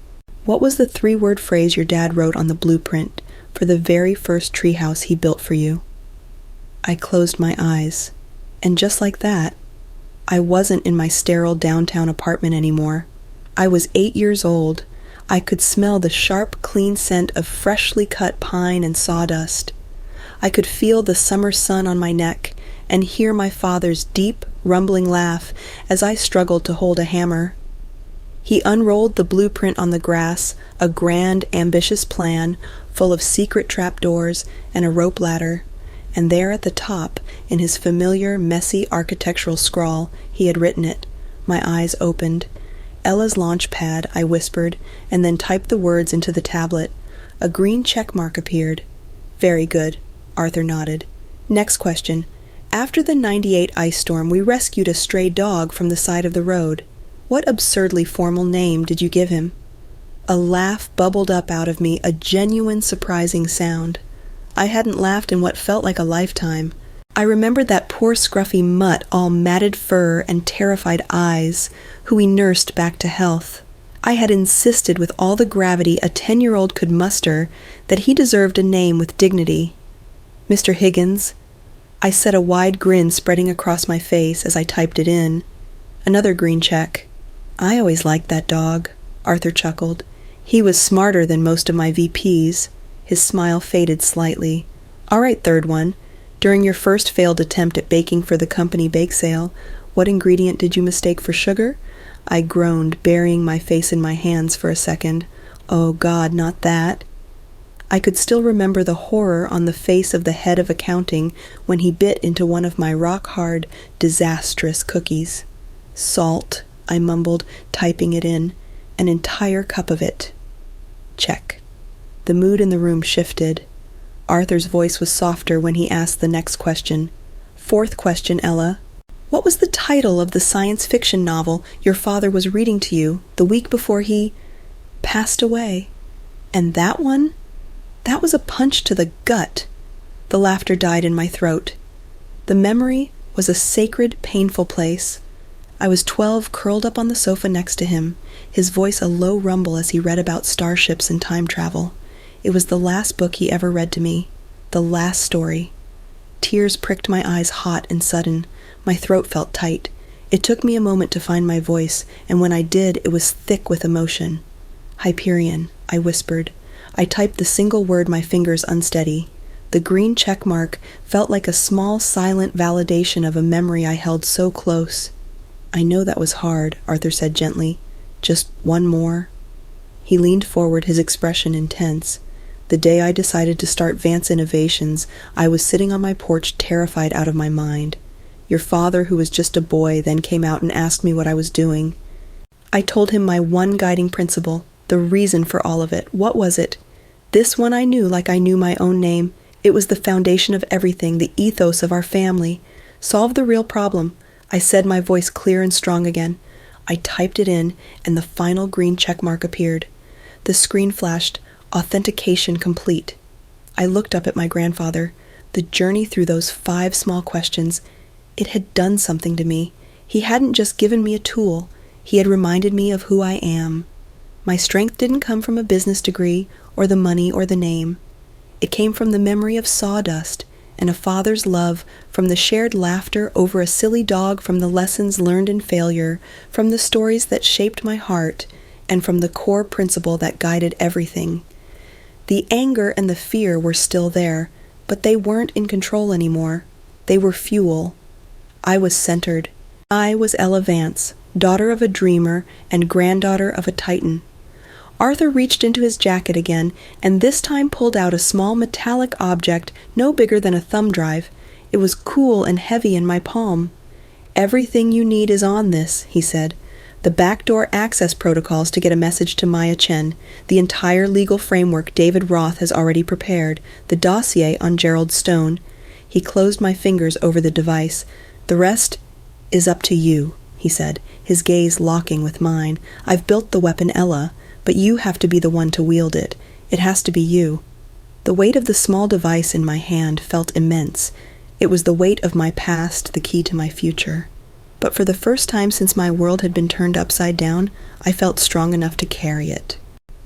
What was the 3-word phrase your dad wrote on the blueprint for the very first treehouse he built for you? I closed my eyes, and just like that, I wasn't in my sterile downtown apartment anymore. I was 8 years old. I could smell the sharp, clean scent of freshly cut pine and sawdust. I could feel the summer sun on my neck and hear my father's deep, rumbling laugh as I struggled to hold a hammer. He unrolled the blueprint on the grass, a grand, ambitious plan full of secret trapdoors and a rope ladder, and there at the top, in his familiar, messy architectural scrawl, he had written it. My eyes opened. Ella's launch pad, I whispered, and then typed the words into the tablet. A green check mark appeared. Very good, Arthur nodded. Next question. After the 98 ice storm, we rescued a stray dog from the side of the road. What absurdly formal name did you give him? A laugh bubbled up out of me, a genuine, surprising sound. I hadn't laughed in what felt like a lifetime. I remembered that poor scruffy mutt, all matted fur and terrified eyes, who we nursed back to health. I had insisted with all the gravity a 10-year-old could muster that he deserved a name with dignity. Mr. Higgins. I said, a wide grin spreading across my face as I typed it in. Another green check. I always liked that dog, Arthur chuckled. He was smarter than most of my VPs. His smile faded slightly. All right, third one. During your first failed attempt at baking for the company bake sale, what ingredient did you mistake for sugar? I groaned, burying my face in my hands for a second. Oh God, not that. I could still remember the horror on the face of the head of accounting when he bit into one of my rock-hard, disastrous cookies. Salt, I mumbled, typing it in. An entire cup of it. Check. The mood in the room shifted. Arthur's voice was softer when he asked the next question. Fourth question, Ella. What was the title of the science fiction novel your father was reading to you the week before he passed away? And that one? That was a punch to the gut. The laughter died in my throat. The memory was a sacred, painful place. I was 12, curled up on the sofa next to him, his voice a low rumble as he read about starships and time travel. It was the last book he ever read to me, the last story. Tears pricked my eyes hot and sudden. My throat felt tight. It took me a moment to find my voice, and when I did, it was thick with emotion. Hyperion, I whispered. I typed the single word, my fingers unsteady. The green check mark felt like a small, silent validation of a memory I held so close. I know that was hard, Arthur said gently. Just one more. He leaned forward, his expression intense. The day I decided to start Vance Innovations, I was sitting on my porch, terrified out of my mind. Your father, who was just a boy, then came out and asked me what I was doing. I told him my one guiding principle, the reason for all of it. What was it? This one I knew like I knew my own name. It was the foundation of everything, the ethos of our family. Solve the real problem. I said, my voice clear and strong again. I typed it in, and the final green check mark appeared. The screen flashed, authentication complete. I looked up at my grandfather. The journey through those 5 small questions, it had done something to me. He hadn't just given me a tool. He had reminded me of who I am. My strength didn't come from a business degree or the money or the name. It came from the memory of sawdust and a father's love, from the shared laughter over a silly dog, from the lessons learned in failure, from the stories that shaped my heart, and from the core principle that guided everything. The anger and the fear were still there, but they weren't in control anymore. They were fuel. I was centered. I was Ella Vance, daughter of a dreamer and granddaughter of a titan. Arthur reached into his jacket again, and this time pulled out a small metallic object no bigger than a thumb drive. It was cool and heavy in my palm. "Everything you need is on this," he said. "The backdoor access protocols to get a message to Maya Chen, the entire legal framework David Roth has already prepared, the dossier on Gerald Stone." He closed my fingers over the device. "The rest is up to you," he said, his gaze locking with mine. "I've built the weapon, Ella, but you have to be the one to wield it. It has to be you." The weight of the small device in my hand felt immense. It was the weight of my past, the key to my future. But for the first time since my world had been turned upside down, I felt strong enough to carry it.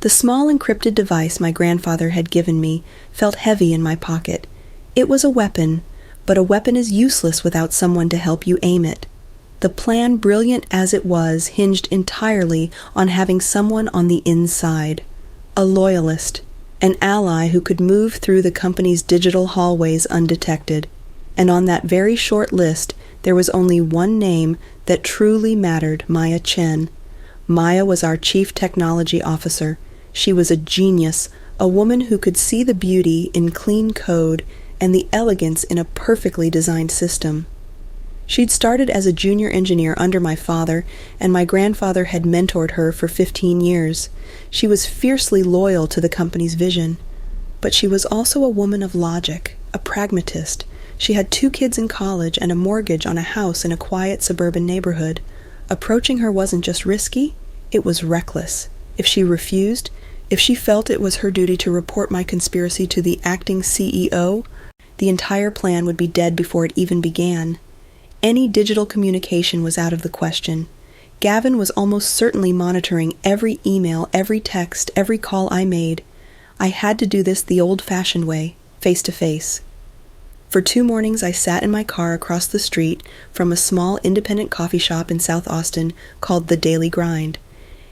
The small encrypted device my grandfather had given me felt heavy in my pocket. It was a weapon, but a weapon is useless without someone to help you aim it. The plan, brilliant as it was, hinged entirely on having someone on the inside. A loyalist, an ally who could move through the company's digital hallways undetected. And on that very short list, there was only one name that truly mattered: Maya Chen. Maya was our chief technology officer. She was a genius, a woman who could see the beauty in clean code and the elegance in a perfectly designed system. She'd started as a junior engineer under my father, and my grandfather had mentored her for 15 years. She was fiercely loyal to the company's vision. But she was also a woman of logic, a pragmatist. She had 2 kids in college and a mortgage on a house in a quiet suburban neighborhood. Approaching her wasn't just risky, it was reckless. If she refused, if she felt it was her duty to report my conspiracy to the acting CEO, the entire plan would be dead before it even began. Any digital communication was out of the question. Gavin was almost certainly monitoring every email, every text, every call I made. I had to do this the old-fashioned way, face to face. For 2 mornings I sat in my car across the street from a small independent coffee shop in South Austin called The Daily Grind.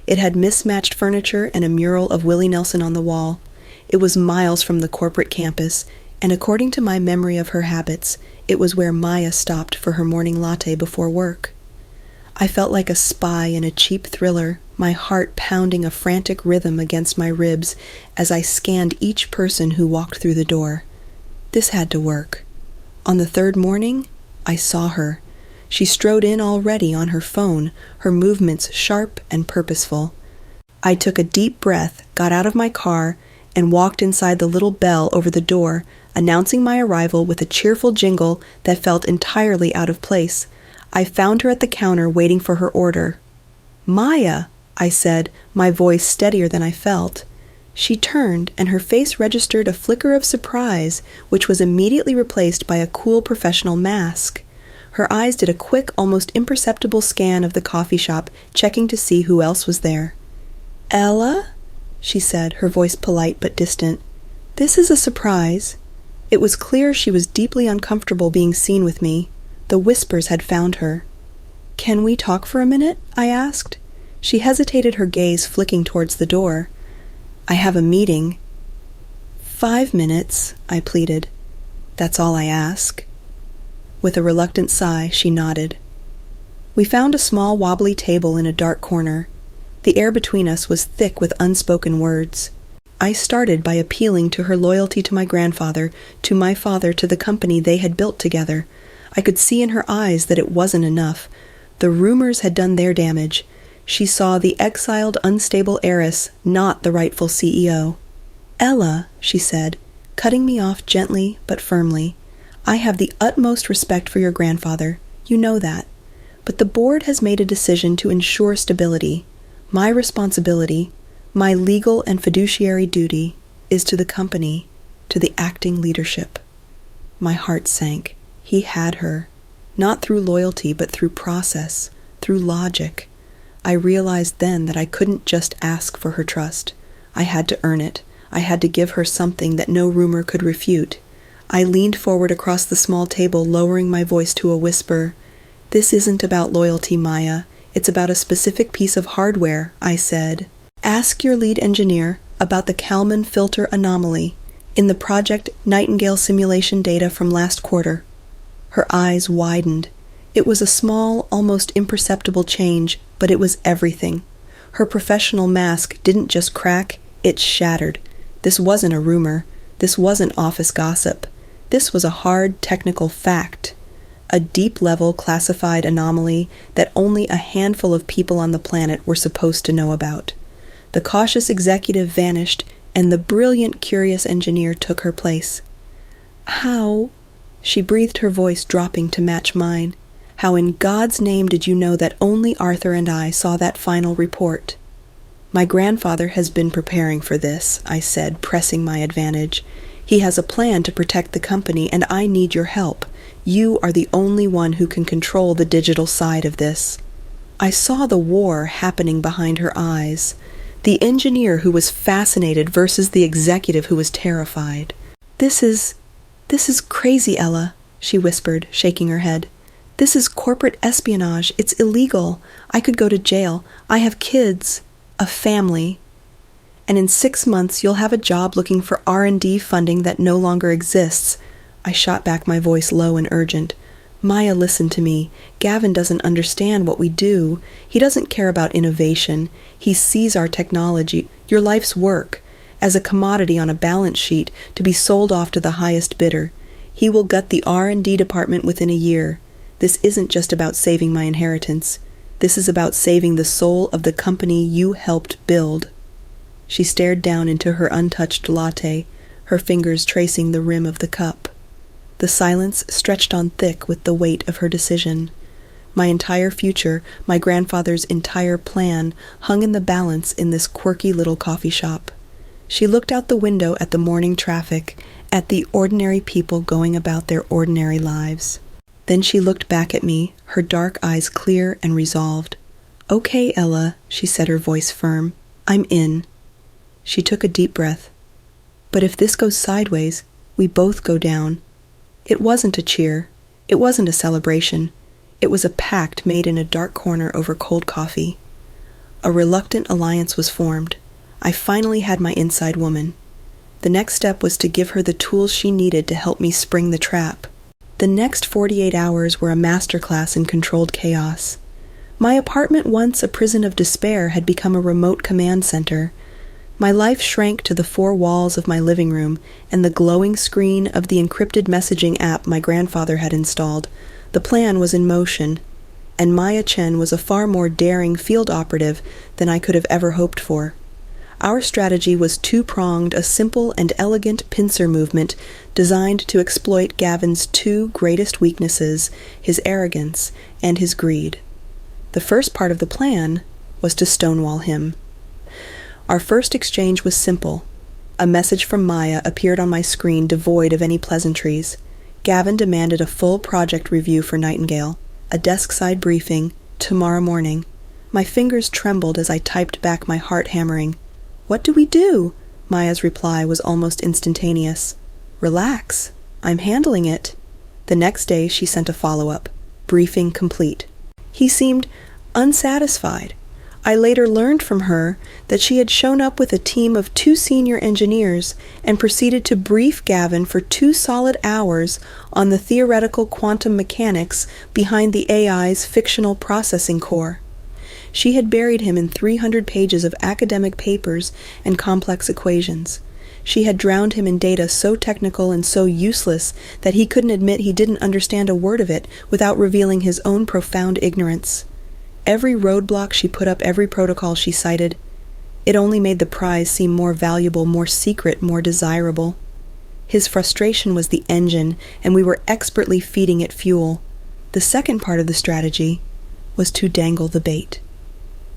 It had mismatched furniture and a mural of Willie Nelson on the wall. It was miles from the corporate campus, and according to my memory of her habits, it was where Maya stopped for her morning latte before work. I felt like a spy in a cheap thriller, my heart pounding a frantic rhythm against my ribs as I scanned each person who walked through the door. This had to work. On the 3rd morning, I saw her. She strode in already on her phone, her movements sharp and purposeful. I took a deep breath, got out of my car, and walked inside the little bell over the door, announcing my arrival with a cheerful jingle that felt entirely out of place. I found her at the counter waiting for her order. "Maya," I said, my voice steadier than I felt. She turned, and her face registered a flicker of surprise, which was immediately replaced by a cool professional mask. Her eyes did a quick, almost imperceptible scan of the coffee shop, checking to see who else was there. "Ella?" she said, her voice polite but distant. "This is a surprise." It was clear she was deeply uncomfortable being seen with me. The whispers had found her. "Can we talk for a minute?" I asked. She hesitated, her gaze flicking towards the door. "I have a meeting." "5 minutes," I pleaded. "That's all I ask." With a reluctant sigh, she nodded. We found a small wobbly table in a dark corner. The air between us was thick with unspoken words. I started by appealing to her loyalty to my grandfather, to my father, to the company they had built together. I could see in her eyes that it wasn't enough. The rumors had done their damage. She saw the exiled, unstable heiress, not the rightful CEO. "Ella," she said, cutting me off gently but firmly, "I have the utmost respect for your grandfather. You know that. But the board has made a decision to ensure stability. My responsibility, my legal and fiduciary duty, is to the company, to the acting leadership." My heart sank. He had her, not through loyalty, but through process, through logic. I realized then that I couldn't just ask for her trust. I had to earn it. I had to give her something that no rumor could refute. I leaned forward across the small table, lowering my voice to a whisper. "This isn't about loyalty, Maya. It's about a specific piece of hardware," I said. "Ask your lead engineer about the Kalman filter anomaly. in the Project Nightingale simulation data from last quarter. Her eyes widened. It was a small, almost imperceptible change, but it was everything. Her professional mask didn't just crack, it shattered. This wasn't a rumor. This wasn't office gossip. This was a hard, technical fact. A deep-level classified anomaly that only a handful of people on the planet were supposed to know about. The cautious executive vanished, and the brilliant, curious engineer took her place. How? She breathed, her voice dropping to match mine. How in God's name did you know that only Arthur and I saw that final report? My grandfather has been preparing for this, I said, pressing my advantage. He has a plan to protect the company, and I need your help. You are the only one who can control the digital side of this. I saw the war happening behind her eyes. The engineer who was fascinated versus the executive who was terrified. This is crazy, Ella, she whispered, shaking her head. This is corporate espionage. It's illegal. I could go to jail. I have kids, a family. And in 6 months you'll have a job looking for R&D funding that no longer exists. I shot back, my voice low and urgent. Maya, listen to me. Gavin doesn't understand what we do. He doesn't care about innovation. He sees our technology, your life's work, as a commodity on a balance sheet to be sold off to the highest bidder. He will gut the R&D department within a year. This isn't just about saving my inheritance. This is about saving the soul of the company you helped build. She stared down into her untouched latte, her fingers tracing the rim of the cup. The silence stretched on thick with the weight of her decision. My entire future, my grandfather's entire plan, hung in the balance in this quirky little coffee shop. She looked out the window at the morning traffic, at the ordinary people going about their ordinary lives. Then she looked back at me, her dark eyes clear and resolved. Okay, Ella, she said, her voice firm. I'm in. She took a deep breath. But if this goes sideways, we both go down. It wasn't a cheer. It wasn't a celebration. It was a pact made in a dark corner over cold coffee. A reluctant alliance was formed. I finally had my inside woman. The next step was to give her the tools she needed to help me spring the trap. The next 48 hours were a masterclass in controlled chaos. My apartment, once a prison of despair, had become a remote command center. My life shrank to the 4 walls of my living room and the glowing screen of the encrypted messaging app my grandfather had installed. The plan was in motion, and Maya Chen was a far more daring field operative than I could have ever hoped for. Our strategy was two-pronged, a simple and elegant pincer movement designed to exploit Gavin's 2 greatest weaknesses, his arrogance and his greed. The first part of the plan was to stonewall him. Our first exchange was simple. A message from Maya appeared on my screen devoid of any pleasantries. Gavin demanded a full project review for Nightingale, a desk-side briefing, tomorrow morning. My fingers trembled as I typed back, my heart hammering. What do we do? Maya's reply was almost instantaneous. Relax. I'm handling it. The next day she sent a follow-up. Briefing complete. He seemed unsatisfied. I later learned from her that she had shown up with a team of 2 senior engineers and proceeded to brief Gavin for 2 solid hours on the theoretical quantum mechanics behind the AI's fictional processing core. She had buried him in 300 pages of academic papers and complex equations. She had drowned him in data so technical and so useless that he couldn't admit he didn't understand a word of it without revealing his own profound ignorance. Every roadblock she put up, every protocol she cited, it only made the prize seem more valuable, more secret, more desirable. His frustration was the engine, and we were expertly feeding it fuel. The second part of the strategy was to dangle the bait.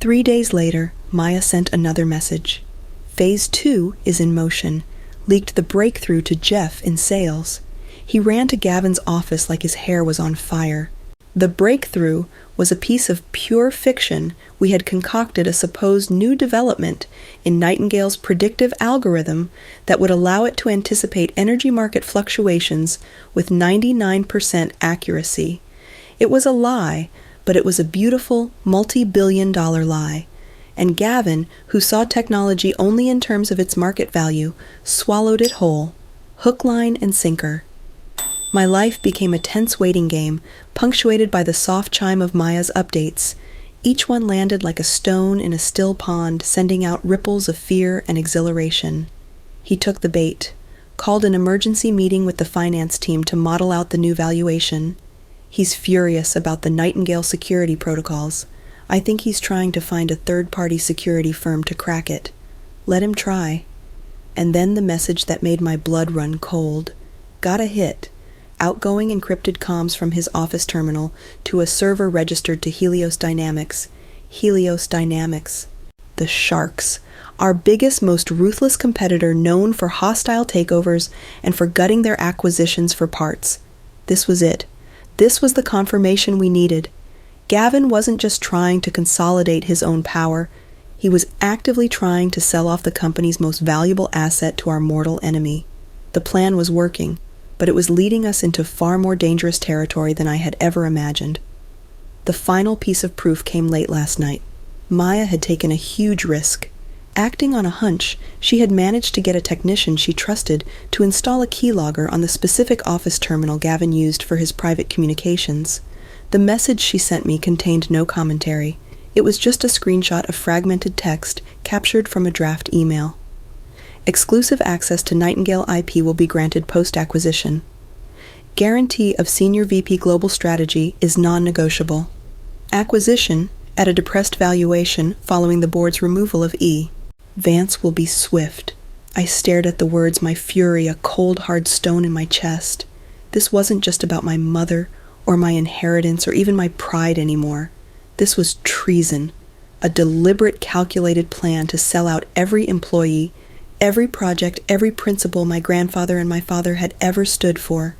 3 days later, Maya sent another message. Phase 2 is in motion, leaked the breakthrough to Jeff in sales. He ran to Gavin's office like his hair was on fire. The breakthrough was a piece of pure fiction. We had concocted a supposed new development in Nightingale's predictive algorithm that would allow it to anticipate energy market fluctuations with 99% accuracy. It was a lie, but it was a beautiful, multi-billion-dollar lie. And Gavin, who saw technology only in terms of its market value, swallowed it whole. Hook, line, and sinker. My life became a tense waiting game, punctuated by the soft chime of Maya's updates. Each one landed like a stone in a still pond, sending out ripples of fear and exhilaration. He took the bait, called an emergency meeting with the finance team to model out the new valuation. He's furious about the Nightingale security protocols. I think he's trying to find a third-party security firm to crack it. Let him try. And then the message that made my blood run cold. Got a hit. Outgoing encrypted comms from his office terminal to a server registered to Helios Dynamics. Helios Dynamics. The Sharks. Our biggest, most ruthless competitor, known for hostile takeovers and for gutting their acquisitions for parts. This was it. This was the confirmation we needed. Gavin wasn't just trying to consolidate his own power. He was actively trying to sell off the company's most valuable asset to our mortal enemy. The plan was working, but it was leading us into far more dangerous territory than I had ever imagined. The final piece of proof came late last night. Maya had taken a huge risk. Acting on a hunch, she had managed to get a technician she trusted to install a keylogger on the specific office terminal Gavin used for his private communications. The message she sent me contained no commentary. It was just a screenshot of fragmented text captured from a draft email. Exclusive access to Nightingale IP will be granted post-acquisition. Guarantee of Senior VP Global Strategy is non-negotiable. Acquisition at a depressed valuation following the board's removal of E. Vance will be swift. I stared at the words, my fury a cold, hard stone in my chest. This wasn't just about my mother or my inheritance or even my pride anymore. This was treason, a deliberate, calculated plan to sell out every employee, every project, every principle my grandfather and my father had ever stood for,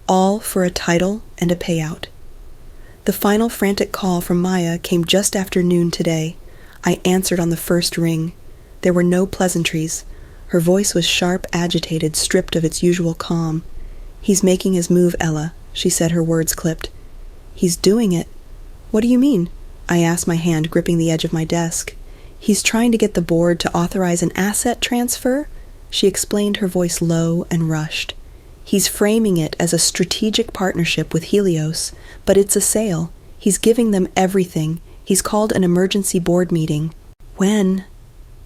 all for a title and a payout. The final frantic call from Maya came just after noon today. I answered on the first ring. There were no pleasantries. Her voice was sharp, agitated, stripped of its usual calm. "He's making his move, Ella," she said, her words clipped. "He's doing it." "What do you mean?" I asked, my hand gripping the edge of my desk. "He's trying to get the board to authorize an asset transfer," she explained, her voice low and rushed. "He's framing it as a strategic partnership with Helios, but it's a sale. He's giving them everything. He's called an emergency board meeting." "When?"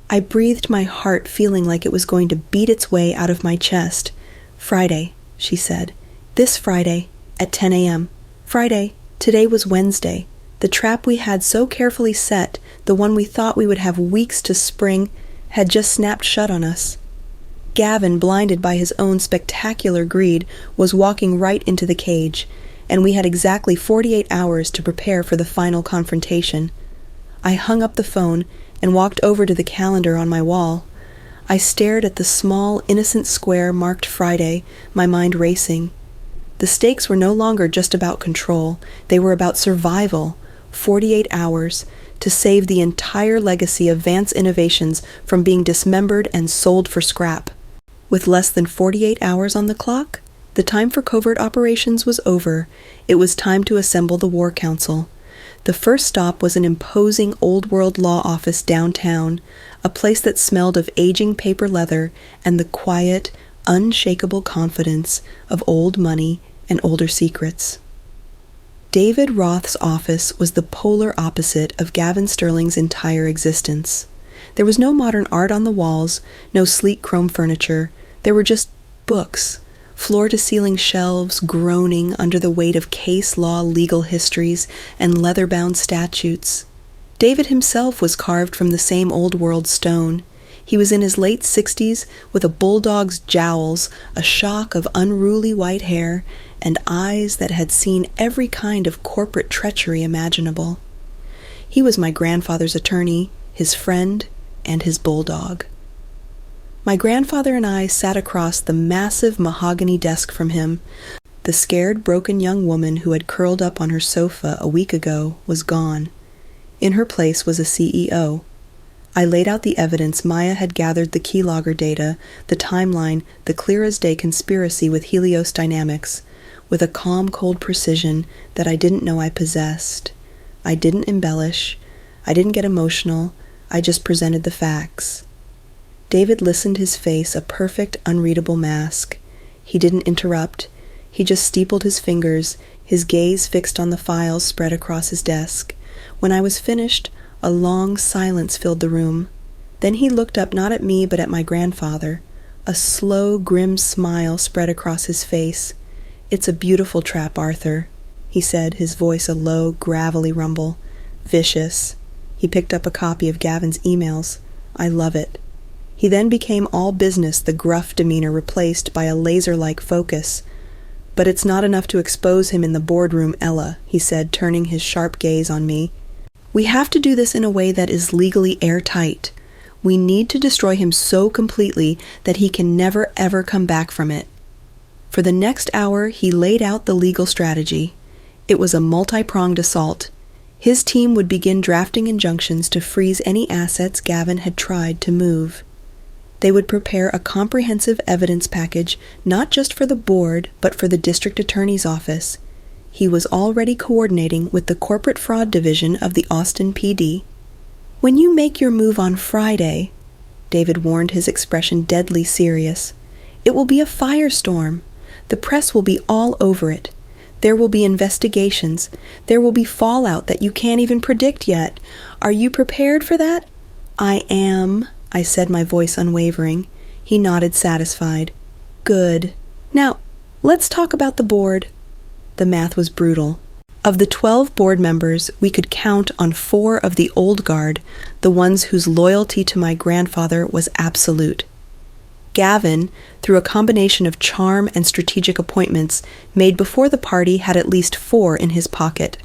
I breathed, my heart feeling like it was going to beat its way out of my chest. "Friday," she said. "This Friday, at 10 a.m. Friday. Today was Wednesday. The trap we had so carefully set, the one we thought we would have weeks to spring, had just snapped shut on us." Gavin, blinded by his own spectacular greed, was walking right into the cage, and we had exactly 48 hours to prepare for the final confrontation. I hung up the phone and walked over to the calendar on my wall. I stared at the small, innocent square marked Friday, my mind racing. The stakes were no longer just about control. They were about survival. 48 hours to save the entire legacy of Vance Innovations from being dismembered and sold for scrap. With less than 48 hours on the clock, the time for covert operations was over. It was time to assemble the War Council. The first stop was an imposing old-world law office downtown, a place that smelled of aging paper leather and the quiet, unshakable confidence of old money and older secrets. David Roth's office was the polar opposite of Gavin Sterling's entire existence. There was no modern art on the walls, no sleek chrome furniture. There were just books, floor-to-ceiling shelves groaning under the weight of case law legal histories and leather-bound statutes. David himself was carved from the same old-world stone. He was in his late 60s with a bulldog's jowls, a shock of unruly white hair, and eyes that had seen every kind of corporate treachery imaginable. He was my grandfather's attorney, his friend, and his bulldog. My grandfather and I sat across the massive mahogany desk from him. The scared, broken young woman who had curled up on her sofa a week ago was gone. In her place was a CEO. I laid out the evidence Maya had gathered, the keylogger data, the timeline, the clear-as-day conspiracy with Helios Dynamics, with a calm, cold precision that I didn't know I possessed. I didn't embellish. I didn't get emotional. I just presented the facts. David listened, his face a perfect, unreadable mask. He didn't interrupt. He just steepled his fingers, his gaze fixed on the files spread across his desk. When I was finished, a long silence filled the room. Then he looked up not at me but at my grandfather. A slow, grim smile spread across his face. "It's a beautiful trap, Arthur," he said, his voice a low, gravelly rumble. "Vicious." He picked up a copy of Gavin's emails. "I love it." He then became all business, the gruff demeanor replaced by a laser-like focus. "But it's not enough to expose him in the boardroom, Ella," he said, turning his sharp gaze on me. "We have to do this in a way that is legally airtight. We need to destroy him so completely that he can never ever come back from it." For the next hour, he laid out the legal strategy. It was a multi-pronged assault. His team would begin drafting injunctions to freeze any assets Gavin had tried to move. They would prepare a comprehensive evidence package, not just for the board, but for the district attorney's office. He was already coordinating with the corporate fraud division of the Austin PD. "When you make your move on Friday," David warned, his expression deadly serious, "it will be a firestorm. The press will be all over it. There will be investigations. There will be fallout that you can't even predict yet. Are you prepared for that?" "I am," I said, my voice unwavering. He nodded, satisfied. "Good. Now, let's talk about the board." The math was brutal. Of the 12 board members, we could count on 4 of the old guard, the ones whose loyalty to my grandfather was absolute. Gavin, through a combination of charm and strategic appointments made before the party, had at least 4 in his pocket.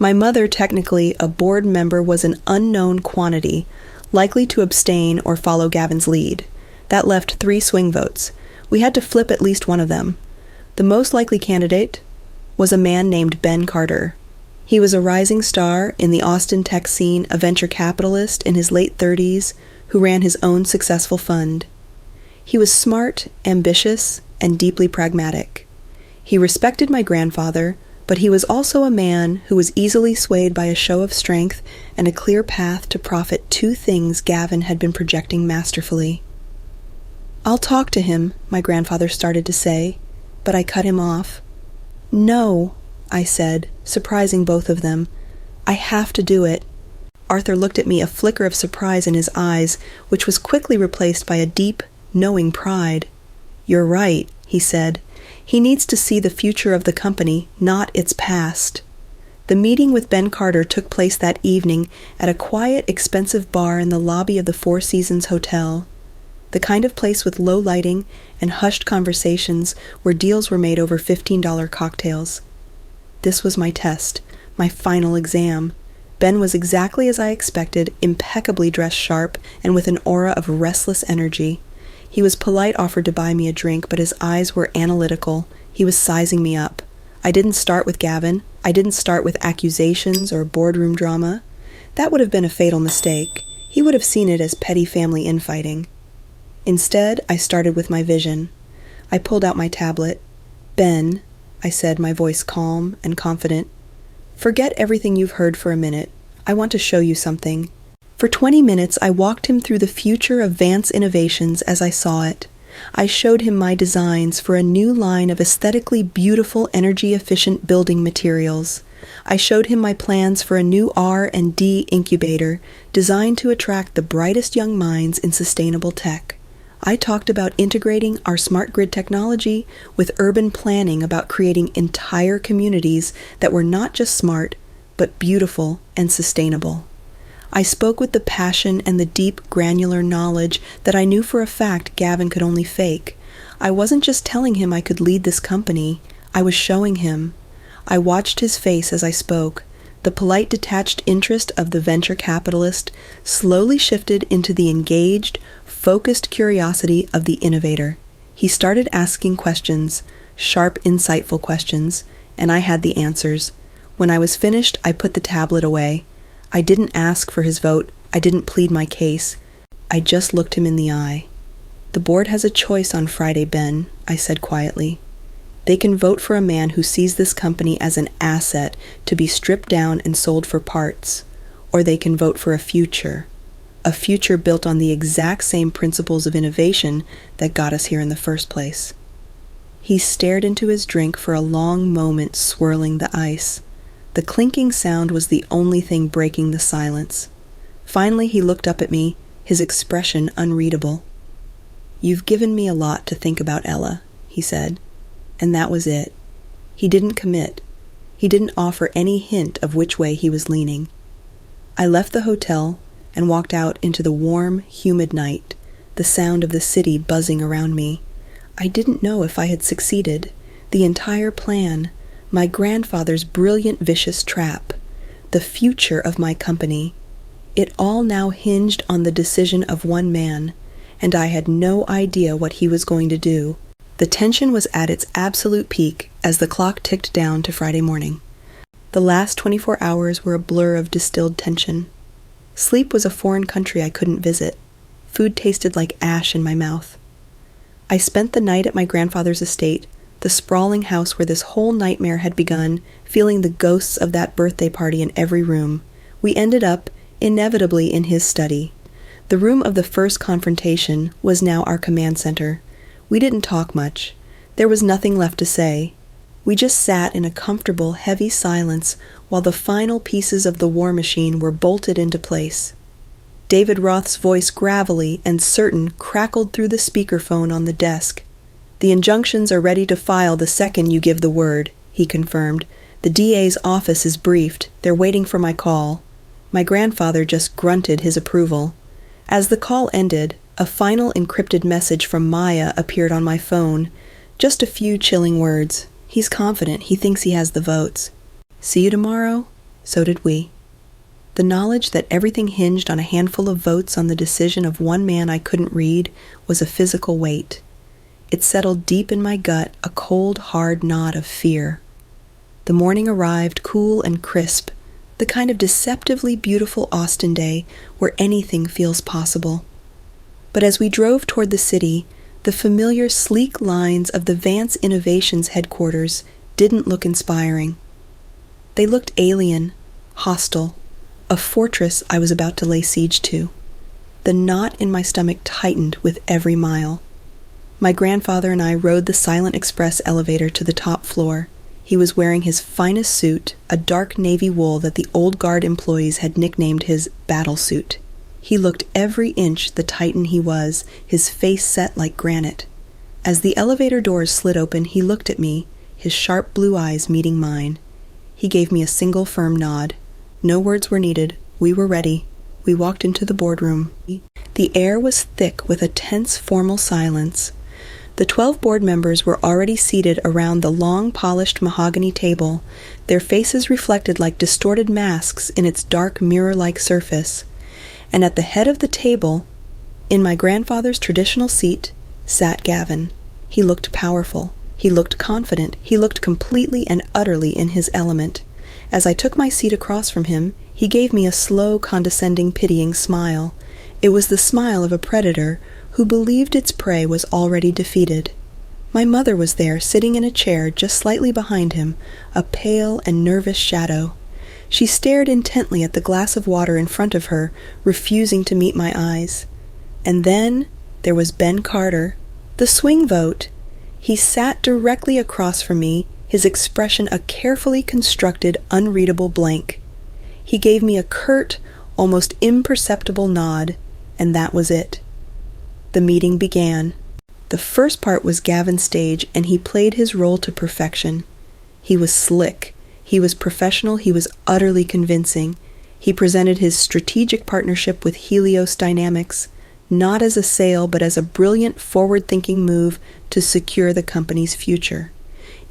My mother, technically a board member, was an unknown quantity, likely to abstain or follow Gavin's lead. That left 3 swing votes. We had to flip at least one of them. The most likely candidate was a man named Ben Carter. He was a rising star in the Austin tech scene, a venture capitalist in his late 30s who ran his own successful fund. He was smart, ambitious, and deeply pragmatic. He respected my grandfather, but he was also a man who was easily swayed by a show of strength and a clear path to profit, 2 things Gavin had been projecting masterfully. "I'll talk to him," my grandfather started to say, but I cut him off. "No," I said, surprising both of them. "I have to do it." Arthur looked at me, a flicker of surprise in his eyes, which was quickly replaced by a deep, knowing pride. "You're right," he said. "He needs to see the future of the company, not its past." The meeting with Ben Carter took place that evening at a quiet, expensive bar in the lobby of the Four Seasons Hotel. The kind of place with low lighting and hushed conversations where deals were made over $15 cocktails. This was my test, my final exam. Ben was exactly as I expected, impeccably dressed sharp and with an aura of restless energy. He was polite, offered to buy me a drink, but his eyes were analytical. He was sizing me up. I didn't start with Gavin. I didn't start with accusations or boardroom drama. That would have been a fatal mistake. He would have seen it as petty family infighting. Instead, I started with my vision. I pulled out my tablet. "Ben," I said, my voice calm and confident, "forget everything you've heard for a minute. I want to show you something." For 20 minutes, I walked him through the future of Vance Innovations as I saw it. I showed him my designs for a new line of aesthetically beautiful, energy-efficient building materials. I showed him my plans for a new R&D incubator designed to attract the brightest young minds in sustainable tech. I talked about integrating our smart grid technology with urban planning, about creating entire communities that were not just smart, but beautiful and sustainable. I spoke with the passion and the deep, granular knowledge that I knew for a fact Gavin could only fake. I wasn't just telling him I could lead this company, I was showing him. I watched his face as I spoke. The polite, detached interest of the venture capitalist slowly shifted into the engaged, focused curiosity of the innovator. He started asking questions, sharp, insightful questions, and I had the answers. When I was finished, I put the tablet away. I didn't ask for his vote. I didn't plead my case. I just looked him in the eye. "The board has a choice on Friday, Ben," I said quietly. "They can vote for a man who sees this company as an asset to be stripped down and sold for parts, or they can vote for a future built on the exact same principles of innovation that got us here in the first place." He stared into his drink for a long moment, swirling the ice. The clinking sound was the only thing breaking the silence. Finally, he looked up at me, his expression unreadable. "You've given me a lot to think about, Ella," he said. And that was it. He didn't commit. He didn't offer any hint of which way he was leaning. I left the hotel and walked out into the warm, humid night, the sound of the city buzzing around me. I didn't know if I had succeeded. The entire plan, my grandfather's brilliant, vicious trap, the future of my company, it all now hinged on the decision of one man, and I had no idea what he was going to do. The tension was at its absolute peak as the clock ticked down to Friday morning. The last 24 hours were a blur of distilled tension. Sleep was a foreign country I couldn't visit. Food tasted like ash in my mouth. I spent the night at my grandfather's estate, the sprawling house where this whole nightmare had begun, feeling the ghosts of that birthday party in every room. We ended up, inevitably, in his study. The room of the first confrontation was now our command center. We didn't talk much. There was nothing left to say. We just sat in a comfortable, heavy silence while the final pieces of the war machine were bolted into place. David Roth's voice, gravelly and certain, crackled through the speakerphone on the desk. "The injunctions are ready to file the second you give the word," he confirmed. "The DA's office is briefed. They're waiting for my call." My grandfather just grunted his approval. As the call ended, a final encrypted message from Maya appeared on my phone. Just a few chilling words. "He's confident. He thinks he has the votes. See you tomorrow." So did we. The knowledge that everything hinged on a handful of votes on the decision of one man I couldn't read was a physical weight. It settled deep in my gut, a cold, hard knot of fear. The morning arrived, cool and crisp, the kind of deceptively beautiful Austin day where anything feels possible. But as we drove toward the city, the familiar sleek lines of the Vance Innovations headquarters didn't look inspiring. They looked alien, hostile, a fortress I was about to lay siege to. The knot in my stomach tightened with every mile. My grandfather and I rode the Silent Express elevator to the top floor. He was wearing his finest suit, a dark navy wool that the old guard employees had nicknamed his battle suit. He looked every inch the Titan he was, his face set like granite. As the elevator doors slid open, he looked at me, his sharp blue eyes meeting mine. He gave me a single firm nod. No words were needed. We were ready. We walked into the boardroom. The air was thick with a tense, formal silence. The 12 board members were already seated around the long, polished mahogany table, their faces reflected like distorted masks in its dark, mirror-like surface. And at the head of the table, in my grandfather's traditional seat, sat Gavin. He looked powerful. He looked confident. He looked completely and utterly in his element. As I took my seat across from him, he gave me a slow, condescending, pitying smile. It was the smile of a predator who believed its prey was already defeated. My mother was there, sitting in a chair just slightly behind him, a pale and nervous shadow. She stared intently at the glass of water in front of her, refusing to meet my eyes. And then there was Ben Carter, the swing vote. He sat directly across from me, his expression a carefully constructed, unreadable blank. He gave me a curt, almost imperceptible nod, and that was it. The meeting began. The first part was Gavin's stage, and he played his role to perfection. He was slick. He was professional. He was utterly convincing. He presented his strategic partnership with Helios Dynamics, not as a sale, but as a brilliant, forward-thinking move to secure the company's future.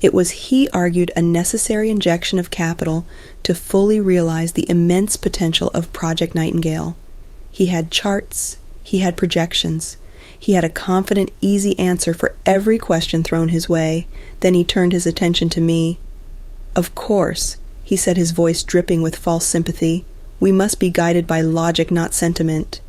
It was, he argued, a necessary injection of capital to fully realize the immense potential of Project Nightingale. He had charts. He had projections. He had a confident, easy answer for every question thrown his way. Then he turned his attention to me. "Of course," he said, his voice dripping with false sympathy, "we must be guided by logic, not sentiment."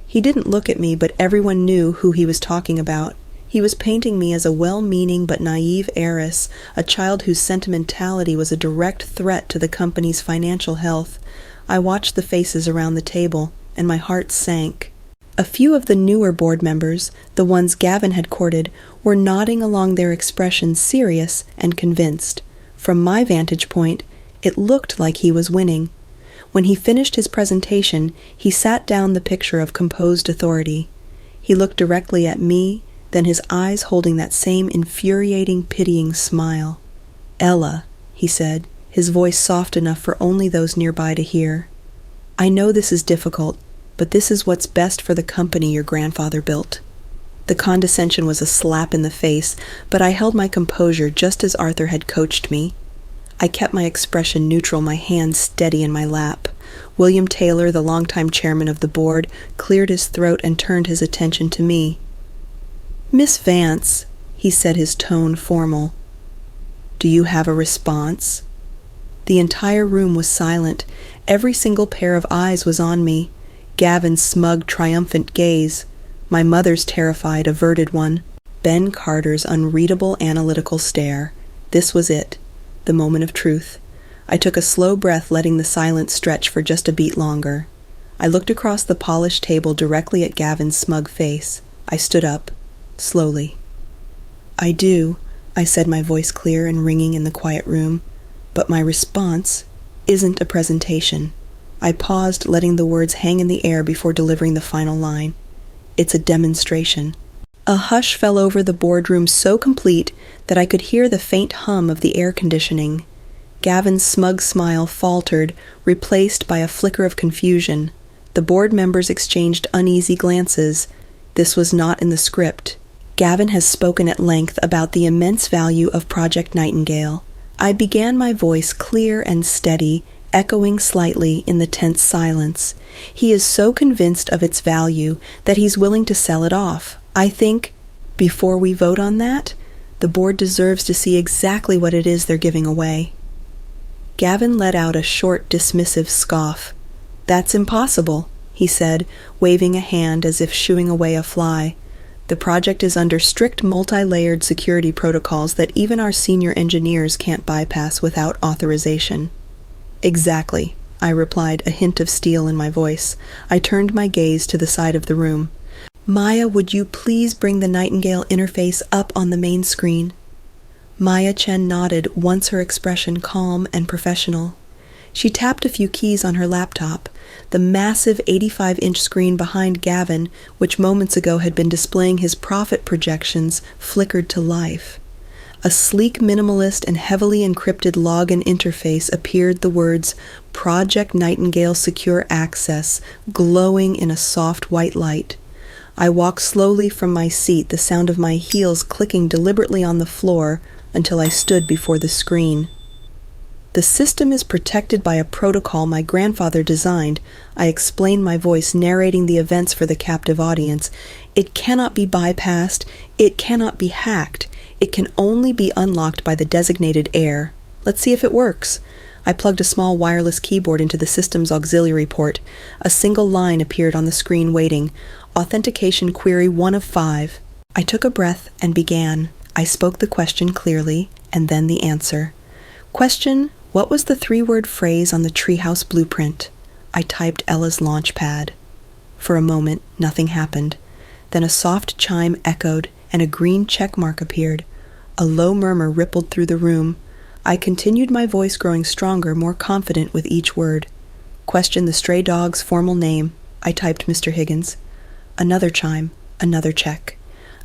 He didn't look at me, but everyone knew who he was talking about. He was painting me as a well-meaning but naive heiress, a child whose sentimentality was a direct threat to the company's financial health. I watched the faces around the table, and my heart sank. A few of the newer board members, the ones Gavin had courted, were nodding along, their expressions serious and convinced. From my vantage point, it looked like he was winning. When he finished his presentation, he sat down the picture of composed authority. He looked directly at me, then his eyes holding that same infuriating, pitying smile. "Ella," he said, his voice soft enough for only those nearby to hear. "I know this is difficult, but this is what's best for the company your grandfather built." The condescension was a slap in the face, but I held my composure just as Arthur had coached me. I kept my expression neutral, my hands steady in my lap. William Taylor, the longtime chairman of the board, cleared his throat and turned his attention to me. "Miss Vance," he said, his tone formal. "Do you have a response?" The entire room was silent. Every single pair of eyes was on me. Gavin's smug, triumphant gaze, my mother's terrified, averted one, Ben Carter's unreadable, analytical stare. This was it, the moment of truth. I took a slow breath, letting the silence stretch for just a beat longer. I looked across the polished table directly at Gavin's smug face. I stood up, slowly. "I do," I said, my voice clear and ringing in the quiet room. "But my response isn't a presentation." I paused, letting the words hang in the air before delivering the final line. "It's a demonstration." A hush fell over the boardroom, so complete that I could hear the faint hum of the air conditioning. Gavin's smug smile faltered, replaced by a flicker of confusion. The board members exchanged uneasy glances. This was not in the script. Gavin has spoken at length about the immense value of Project Nightingale. I began, my voice clear and steady, echoing slightly in the tense silence. He is so convinced of its value that he's willing to sell it off. I think, before we vote on that, the board deserves to see exactly what it is they're giving away. Gavin let out a short, dismissive scoff. "That's impossible," he said, waving a hand as if shooing away a fly. "The project is under strict multi-layered security protocols that even our senior engineers can't bypass without authorization." "Exactly," I replied, a hint of steel in my voice. I turned my gaze to the side of the room. "Maya, would you please bring the Nightingale interface up on the main screen?" Maya Chen nodded, once her expression calm and professional. She tapped a few keys on her laptop. The massive 85-inch screen behind Gavin, which moments ago had been displaying his profit projections, flickered to life. A sleek, minimalist, and heavily encrypted login interface appeared, the words "Project Nightingale Secure Access" glowing in a soft white light. I walked slowly from my seat, the sound of my heels clicking deliberately on the floor, until I stood before the screen. "The system is protected by a protocol my grandfather designed," I explained, my voice narrating the events for the captive audience. "It cannot be bypassed. It cannot be hacked. It can only be unlocked by the designated heir. Let's see if it works." I plugged a small wireless keyboard into the system's auxiliary port. A single line appeared on the screen waiting. "Authentication query 1 of 5. I took a breath and began. I spoke the question clearly, and then the answer. Question: what was the 3-word phrase on the treehouse blueprint? I typed Ella's launch pad. For a moment, nothing happened. Then a soft chime echoed, and a green check mark appeared. A low murmur rippled through the room. I continued, my voice growing stronger, more confident with each word. Question the stray dog's formal name. I typed Mr. Higgins. Another chime, another check.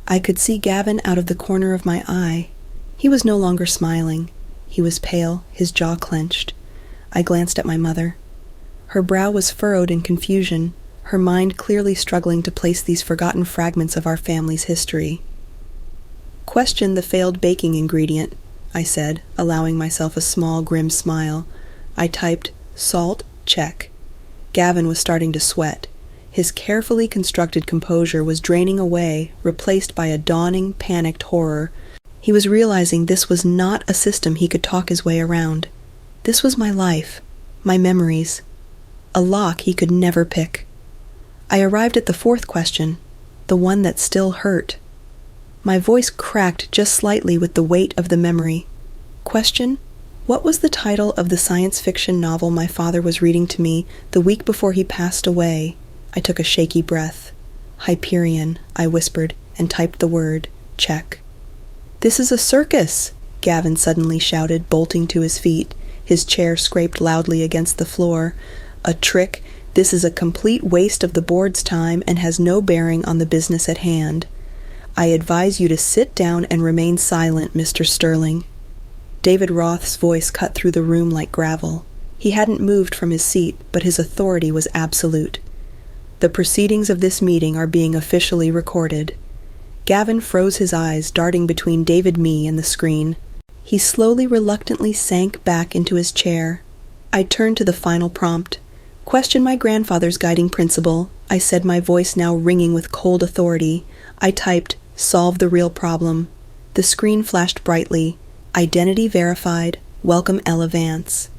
I could see Gavin out of the corner of my eye. He was no longer smiling. He was pale, his jaw clenched. I glanced at my mother. Her brow was furrowed in confusion, her mind clearly struggling to place these forgotten fragments of our family's history. Question the failed baking ingredient, I said, allowing myself a small, grim smile. I typed, salt, check. Gavin was starting to sweat. His carefully constructed composure was draining away, replaced by a dawning, panicked horror. He was realizing this was not a system he could talk his way around. This was my life, my memories. A lock he could never pick. I arrived at the 4th question, the one that still hurt. My voice cracked just slightly with the weight of the memory. Question: what was the title of the science fiction novel my father was reading to me the week before he passed away? I took a shaky breath. Hyperion, I whispered, and typed the word, check. This is a circus, Gavin suddenly shouted, bolting to his feet. His chair scraped loudly against the floor. A trick? This is a complete waste of the board's time and has no bearing on the business at hand. I advise you to sit down and remain silent, Mr. Sterling. David Roth's voice cut through the room like gravel. He hadn't moved from his seat, but his authority was absolute. The proceedings of this meeting are being officially recorded. Gavin froze his eyes, darting between David, me, and the screen. He slowly, reluctantly sank back into his chair. I turned to the final prompt. Question my grandfather's guiding principle, I said, my voice now ringing with cold authority. I typed, solve the real problem. The screen flashed brightly. Identity verified. Welcome Ella Vance.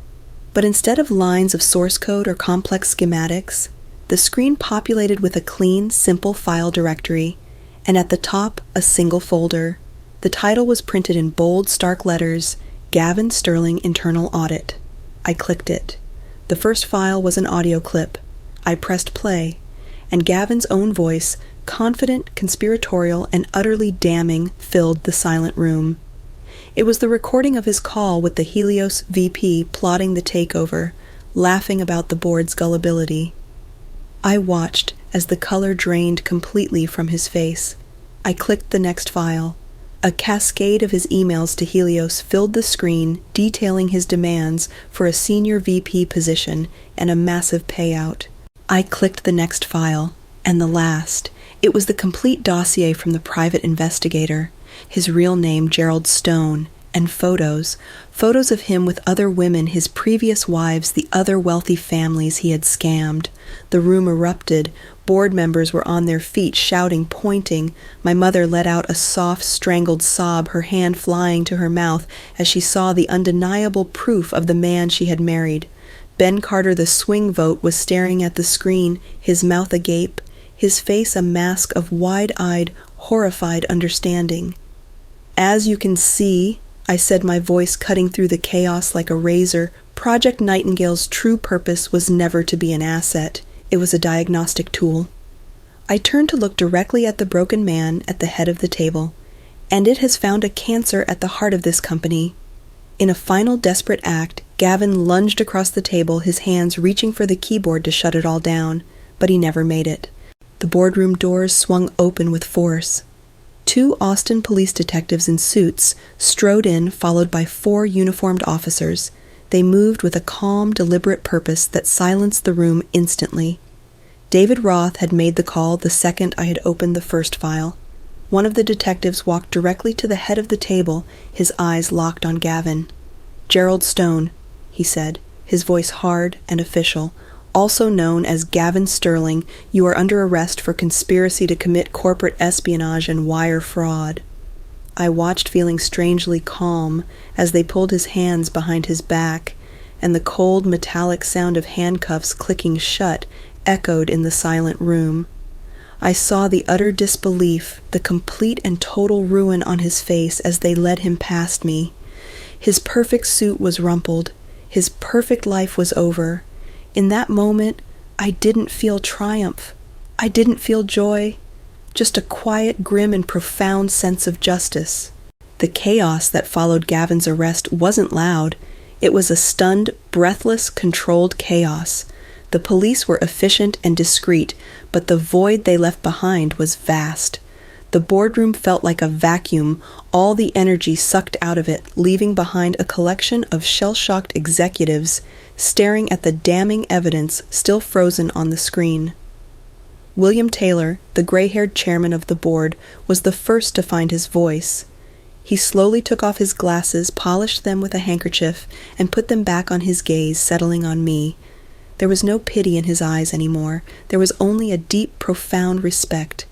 But instead of lines of source code or complex schematics, the screen populated with a clean, simple file directory, and at the top, a single folder. The title was printed in bold, stark letters, Gavin Sterling Internal Audit. I clicked it. The first file was an audio clip. I pressed play, and Gavin's own voice, confident, conspiratorial, and utterly damning, filled the silent room. It was the recording of his call with the Helios VP plotting the takeover, laughing about the board's gullibility. I watched as the color drained completely from his face. I clicked the next file. A cascade of his emails to Helios filled the screen, detailing his demands for a senior VP position and a massive payout. I clicked the next file, and the last. It was the complete dossier from the private investigator, his real name Gerald Stone, and photos of him with other women, his previous wives, the other wealthy families he had scammed. The room erupted. Board members were on their feet, shouting, pointing. My mother let out a soft, strangled sob, her hand flying to her mouth as she saw the undeniable proof of the man she had married. Ben Carter, the swing vote, was staring at the screen, his mouth agape, his face a mask of wide-eyed, horrified understanding. As you can see, I said, my voice cutting through the chaos like a razor, Project Nightingale's true purpose was never to be an asset. It was a diagnostic tool. I turned to look directly at the broken man at the head of the table, and it has found a cancer at the heart of this company. In a final desperate act, Gavin lunged across the table, his hands reaching for the keyboard to shut it all down, but he never made it. The boardroom doors swung open with force. 2 Austin police detectives in suits strode in, followed by 4 uniformed officers. They moved with a calm, deliberate purpose that silenced the room instantly. David Roth had made the call the second I had opened the first file. One of the detectives walked directly to the head of the table, his eyes locked on Gavin. Gerald Stone, he said, his voice hard and official, also known as Gavin Sterling, you are under arrest for conspiracy to commit corporate espionage and wire fraud. I watched, feeling strangely calm, as they pulled his hands behind his back, and the cold metallic sound of handcuffs clicking shut echoed in the silent room. I saw the utter disbelief, the complete and total ruin on his face as they led him past me. His perfect suit was rumpled. His perfect life was over. In that moment, I didn't feel triumph. I didn't feel joy. Just a quiet, grim, and profound sense of justice. The chaos that followed Gavin's arrest wasn't loud. It was a stunned, breathless, controlled chaos. The police were efficient and discreet, but the void they left behind was vast. The boardroom felt like a vacuum, all the energy sucked out of it, leaving behind a collection of shell-shocked executives staring at the damning evidence still frozen on the screen. William Taylor, the gray-haired chairman of the board, was the first to find his voice. He slowly took off his glasses, polished them with a handkerchief, and put them back on his gaze, settling on me. There was no pity in his eyes anymore. There was only a deep, profound respect.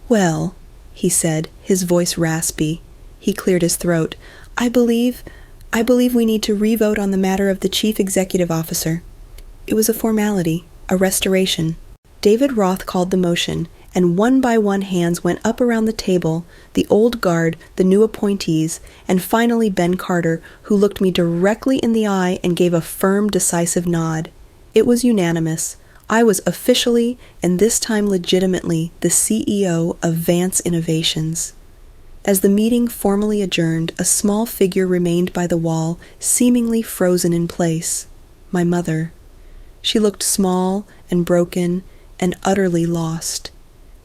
"Well," he said, his voice raspy. He cleared his throat. I believe we need to re-vote on the matter of the chief executive officer. It was a formality, a restoration. David Roth called the motion, and one by one hands went up around the table, the old guard, the new appointees, and finally Ben Carter, who looked me directly in the eye and gave a firm, decisive nod. It was unanimous. I was officially, and this time legitimately, the CEO of Vance Innovations. As the meeting formally adjourned, a small figure remained by the wall, seemingly frozen in place. My mother. She looked small and broken and utterly lost.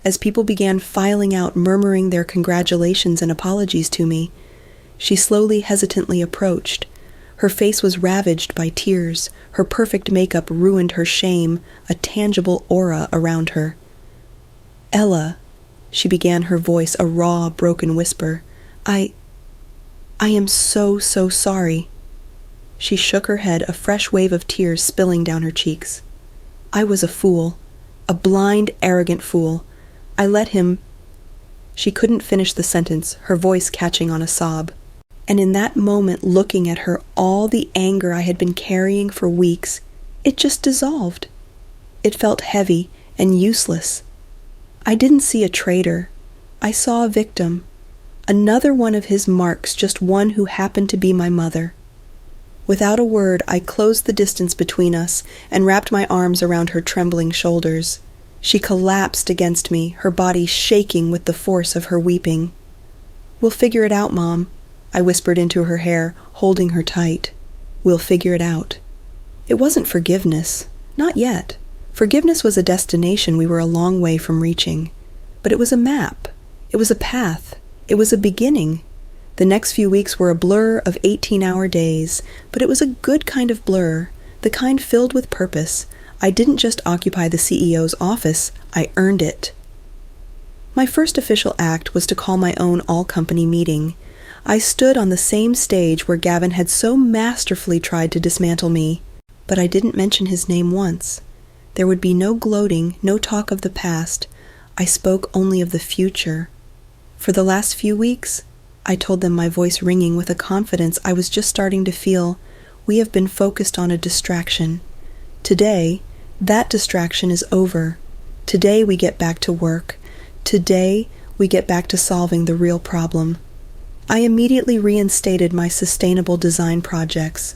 As people began filing out, murmuring their congratulations and apologies to me, she slowly, hesitantly approached. Her face was ravaged by tears. Her perfect makeup ruined her shame, a tangible aura around her. "Ella," she began, her voice a raw, broken whisper. I am so sorry." She shook her head, a fresh wave of tears spilling down her cheeks. "I was a fool. A blind, arrogant fool. I let him—" She couldn't finish the sentence, her voice catching on a sob. And in that moment, looking at her, all the anger I had been carrying for weeks, it just dissolved. It felt heavy and useless. I didn't see a traitor. I saw a victim. Another one of his marks, just one who happened to be my mother. Without a word, I closed the distance between us and wrapped my arms around her trembling shoulders. She collapsed against me, her body shaking with the force of her weeping. "We'll figure it out, Mom," I whispered into her hair, holding her tight. "We'll figure it out." It wasn't forgiveness. Not yet. Forgiveness was a destination we were a long way from reaching. But it was a map. It was a path. It was a beginning. The next few weeks were a blur of 18-hour days, but it was a good kind of blur, the kind filled with purpose. I didn't just occupy the CEO's office, I earned it. My first official act was to call my own all-company meeting. I stood on the same stage where Gavin had so masterfully tried to dismantle me, but I didn't mention his name once. There would be no gloating, no talk of the past. I spoke only of the future. For the last few weeks, I told them, my voice ringing with a confidence I was just starting to feel, we have been focused on a distraction. Today, that distraction is over. Today we get back to work. Today we get back to solving the real problem. I immediately reinstated my sustainable design projects.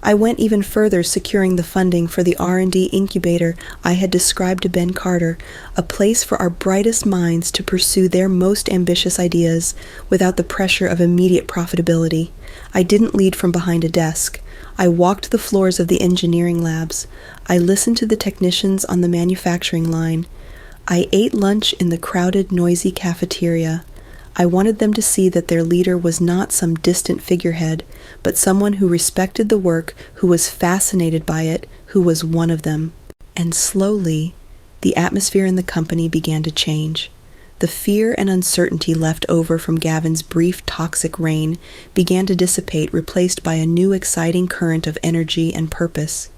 I went even further, securing the funding for the R&D incubator I had described to Ben Carter, a place for our brightest minds to pursue their most ambitious ideas without the pressure of immediate profitability. I didn't lead from behind a desk. I walked the floors of the engineering labs. I listened to the technicians on the manufacturing line. I ate lunch in the crowded, noisy cafeteria. I wanted them to see that their leader was not some distant figurehead, but someone who respected the work, who was fascinated by it, who was one of them. And slowly, the atmosphere in the company began to change. The fear and uncertainty left over from Gavin's brief toxic reign began to dissipate, replaced by a new exciting current of energy and purpose.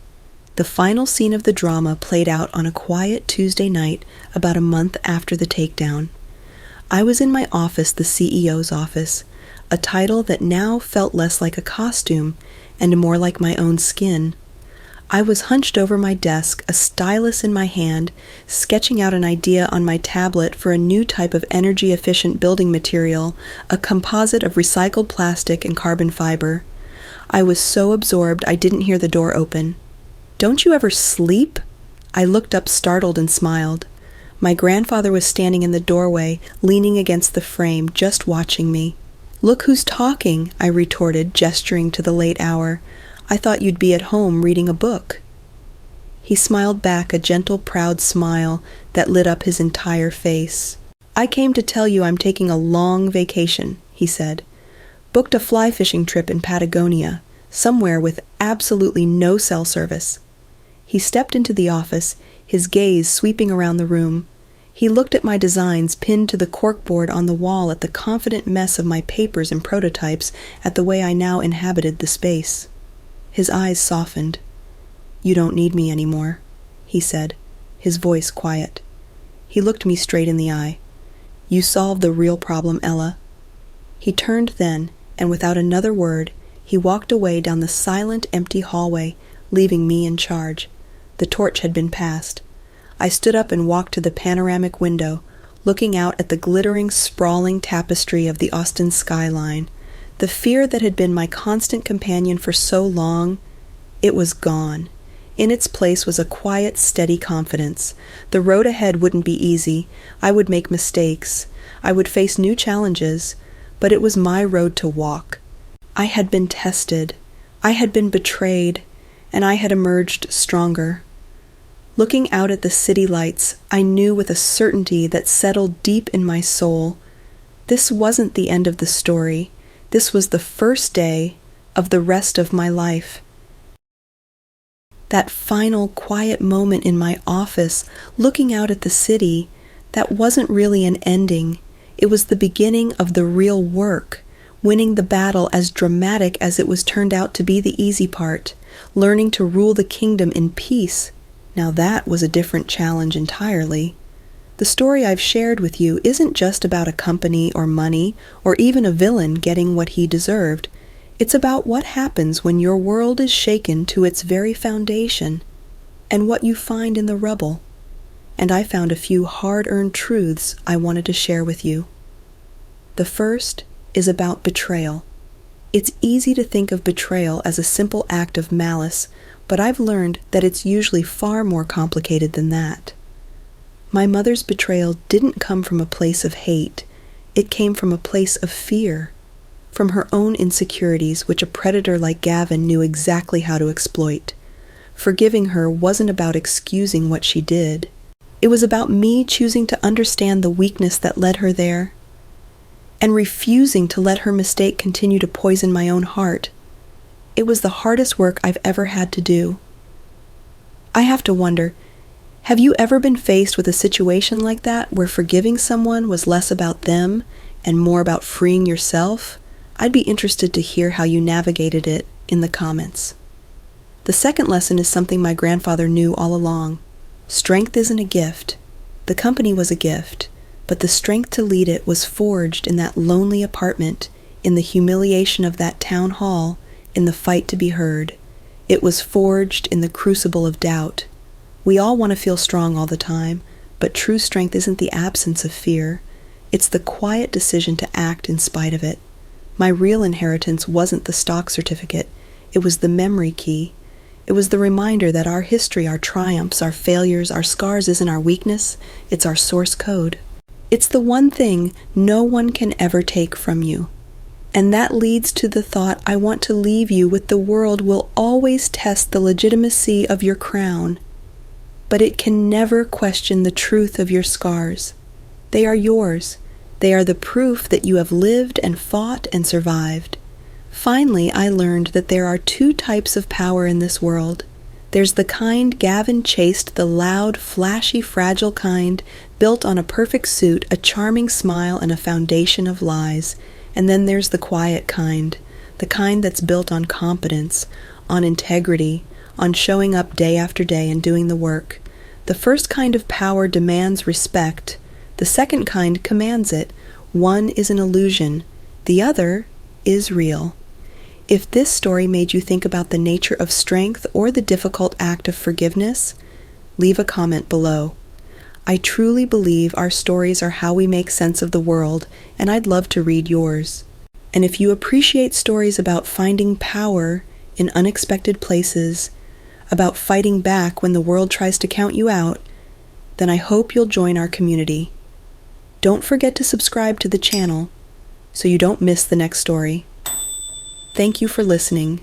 The final scene of the drama played out on a quiet Tuesday night about a month after the takedown. I was in my office, the CEO's office, a title that now felt less like a costume and more like my own skin. I was hunched over my desk, a stylus in my hand, sketching out an idea on my tablet for a new type of energy-efficient building material, a composite of recycled plastic and carbon fiber. I was so absorbed I didn't hear the door open. "Don't you ever sleep?" I looked up, startled, and smiled. My grandfather was standing in the doorway, leaning against the frame, just watching me. "Look who's talking," I retorted, gesturing to the late hour. "I thought you'd be at home reading a book." He smiled back, a gentle, proud smile that lit up his entire face. "I came to tell you I'm taking a long vacation," he said. "Booked a fly fishing trip in Patagonia, somewhere with absolutely no cell service." He stepped into the office, his gaze sweeping around the room. He looked at my designs pinned to the corkboard on the wall, at the confident mess of my papers and prototypes, at the way I now inhabited the space. His eyes softened. "You don't need me anymore," he said, his voice quiet. He looked me straight in the eye. "You solved the real problem, Ella." He turned then, and without another word, he walked away down the silent, empty hallway, leaving me in charge. The torch had been passed. I stood up and walked to the panoramic window, looking out at the glittering, sprawling tapestry of the Austin skyline. The fear that had been my constant companion for so long, it was gone. In its place was a quiet, steady confidence. The road ahead wouldn't be easy. I would make mistakes. I would face new challenges, but it was my road to walk. I had been tested. I had been betrayed, and I had emerged stronger. Looking out at the city lights, I knew with a certainty that settled deep in my soul. This wasn't the end of the story. This was the first day of the rest of my life. That final quiet moment in my office, looking out at the city, that wasn't really an ending. It was the beginning of the real work, winning the battle as dramatic as it was turned out to be the easy part, learning to rule the kingdom in peace. Now that was a different challenge entirely. The story I've shared with you isn't just about a company or money or even a villain getting what he deserved. It's about what happens when your world is shaken to its very foundation and what you find in the rubble. And I found a few hard-earned truths I wanted to share with you. The first is about betrayal. It's easy to think of betrayal as a simple act of malice, but I've learned that it's usually far more complicated than that. My mother's betrayal didn't come from a place of hate. It came from a place of fear, from her own insecurities, which a predator like Gavin knew exactly how to exploit. Forgiving her wasn't about excusing what she did. It was about me choosing to understand the weakness that led her there, and refusing to let her mistake continue to poison my own heart. It was the hardest work I've ever had to do. I have to wonder, have you ever been faced with a situation like that where forgiving someone was less about them and more about freeing yourself? I'd be interested to hear how you navigated it in the comments. The second lesson is something my grandfather knew all along. Strength isn't a gift. The company was a gift, but the strength to lead it was forged in that lonely apartment, in the humiliation of that town hall, in the fight to be heard. It was forged in the crucible of doubt. We all want to feel strong all the time, but true strength isn't the absence of fear. It's the quiet decision to act in spite of it. My real inheritance wasn't the stock certificate. It was the memory key. It was the reminder that our history, our triumphs, our failures, our scars isn't our weakness. It's our source code. It's the one thing no one can ever take from you. And that leads to the thought I want to leave you with: the world will always test the legitimacy of your crown, but it can never question the truth of your scars. They are yours. They are the proof that you have lived and fought and survived. Finally, I learned that there are two types of power in this world. There's the kind Gavin chased, the loud, flashy, fragile kind, built on a perfect suit, a charming smile, and a foundation of lies. And then there's the quiet kind, the kind that's built on competence, on integrity, on showing up day after day and doing the work. The first kind of power demands respect. The second kind commands it. One is an illusion. The other is real. If this story made you think about the nature of strength or the difficult act of forgiveness, leave a comment below. I truly believe our stories are how we make sense of the world, and I'd love to read yours. And if you appreciate stories about finding power in unexpected places, about fighting back when the world tries to count you out, then I hope you'll join our community. Don't forget to subscribe to the channel so you don't miss the next story. Thank you for listening.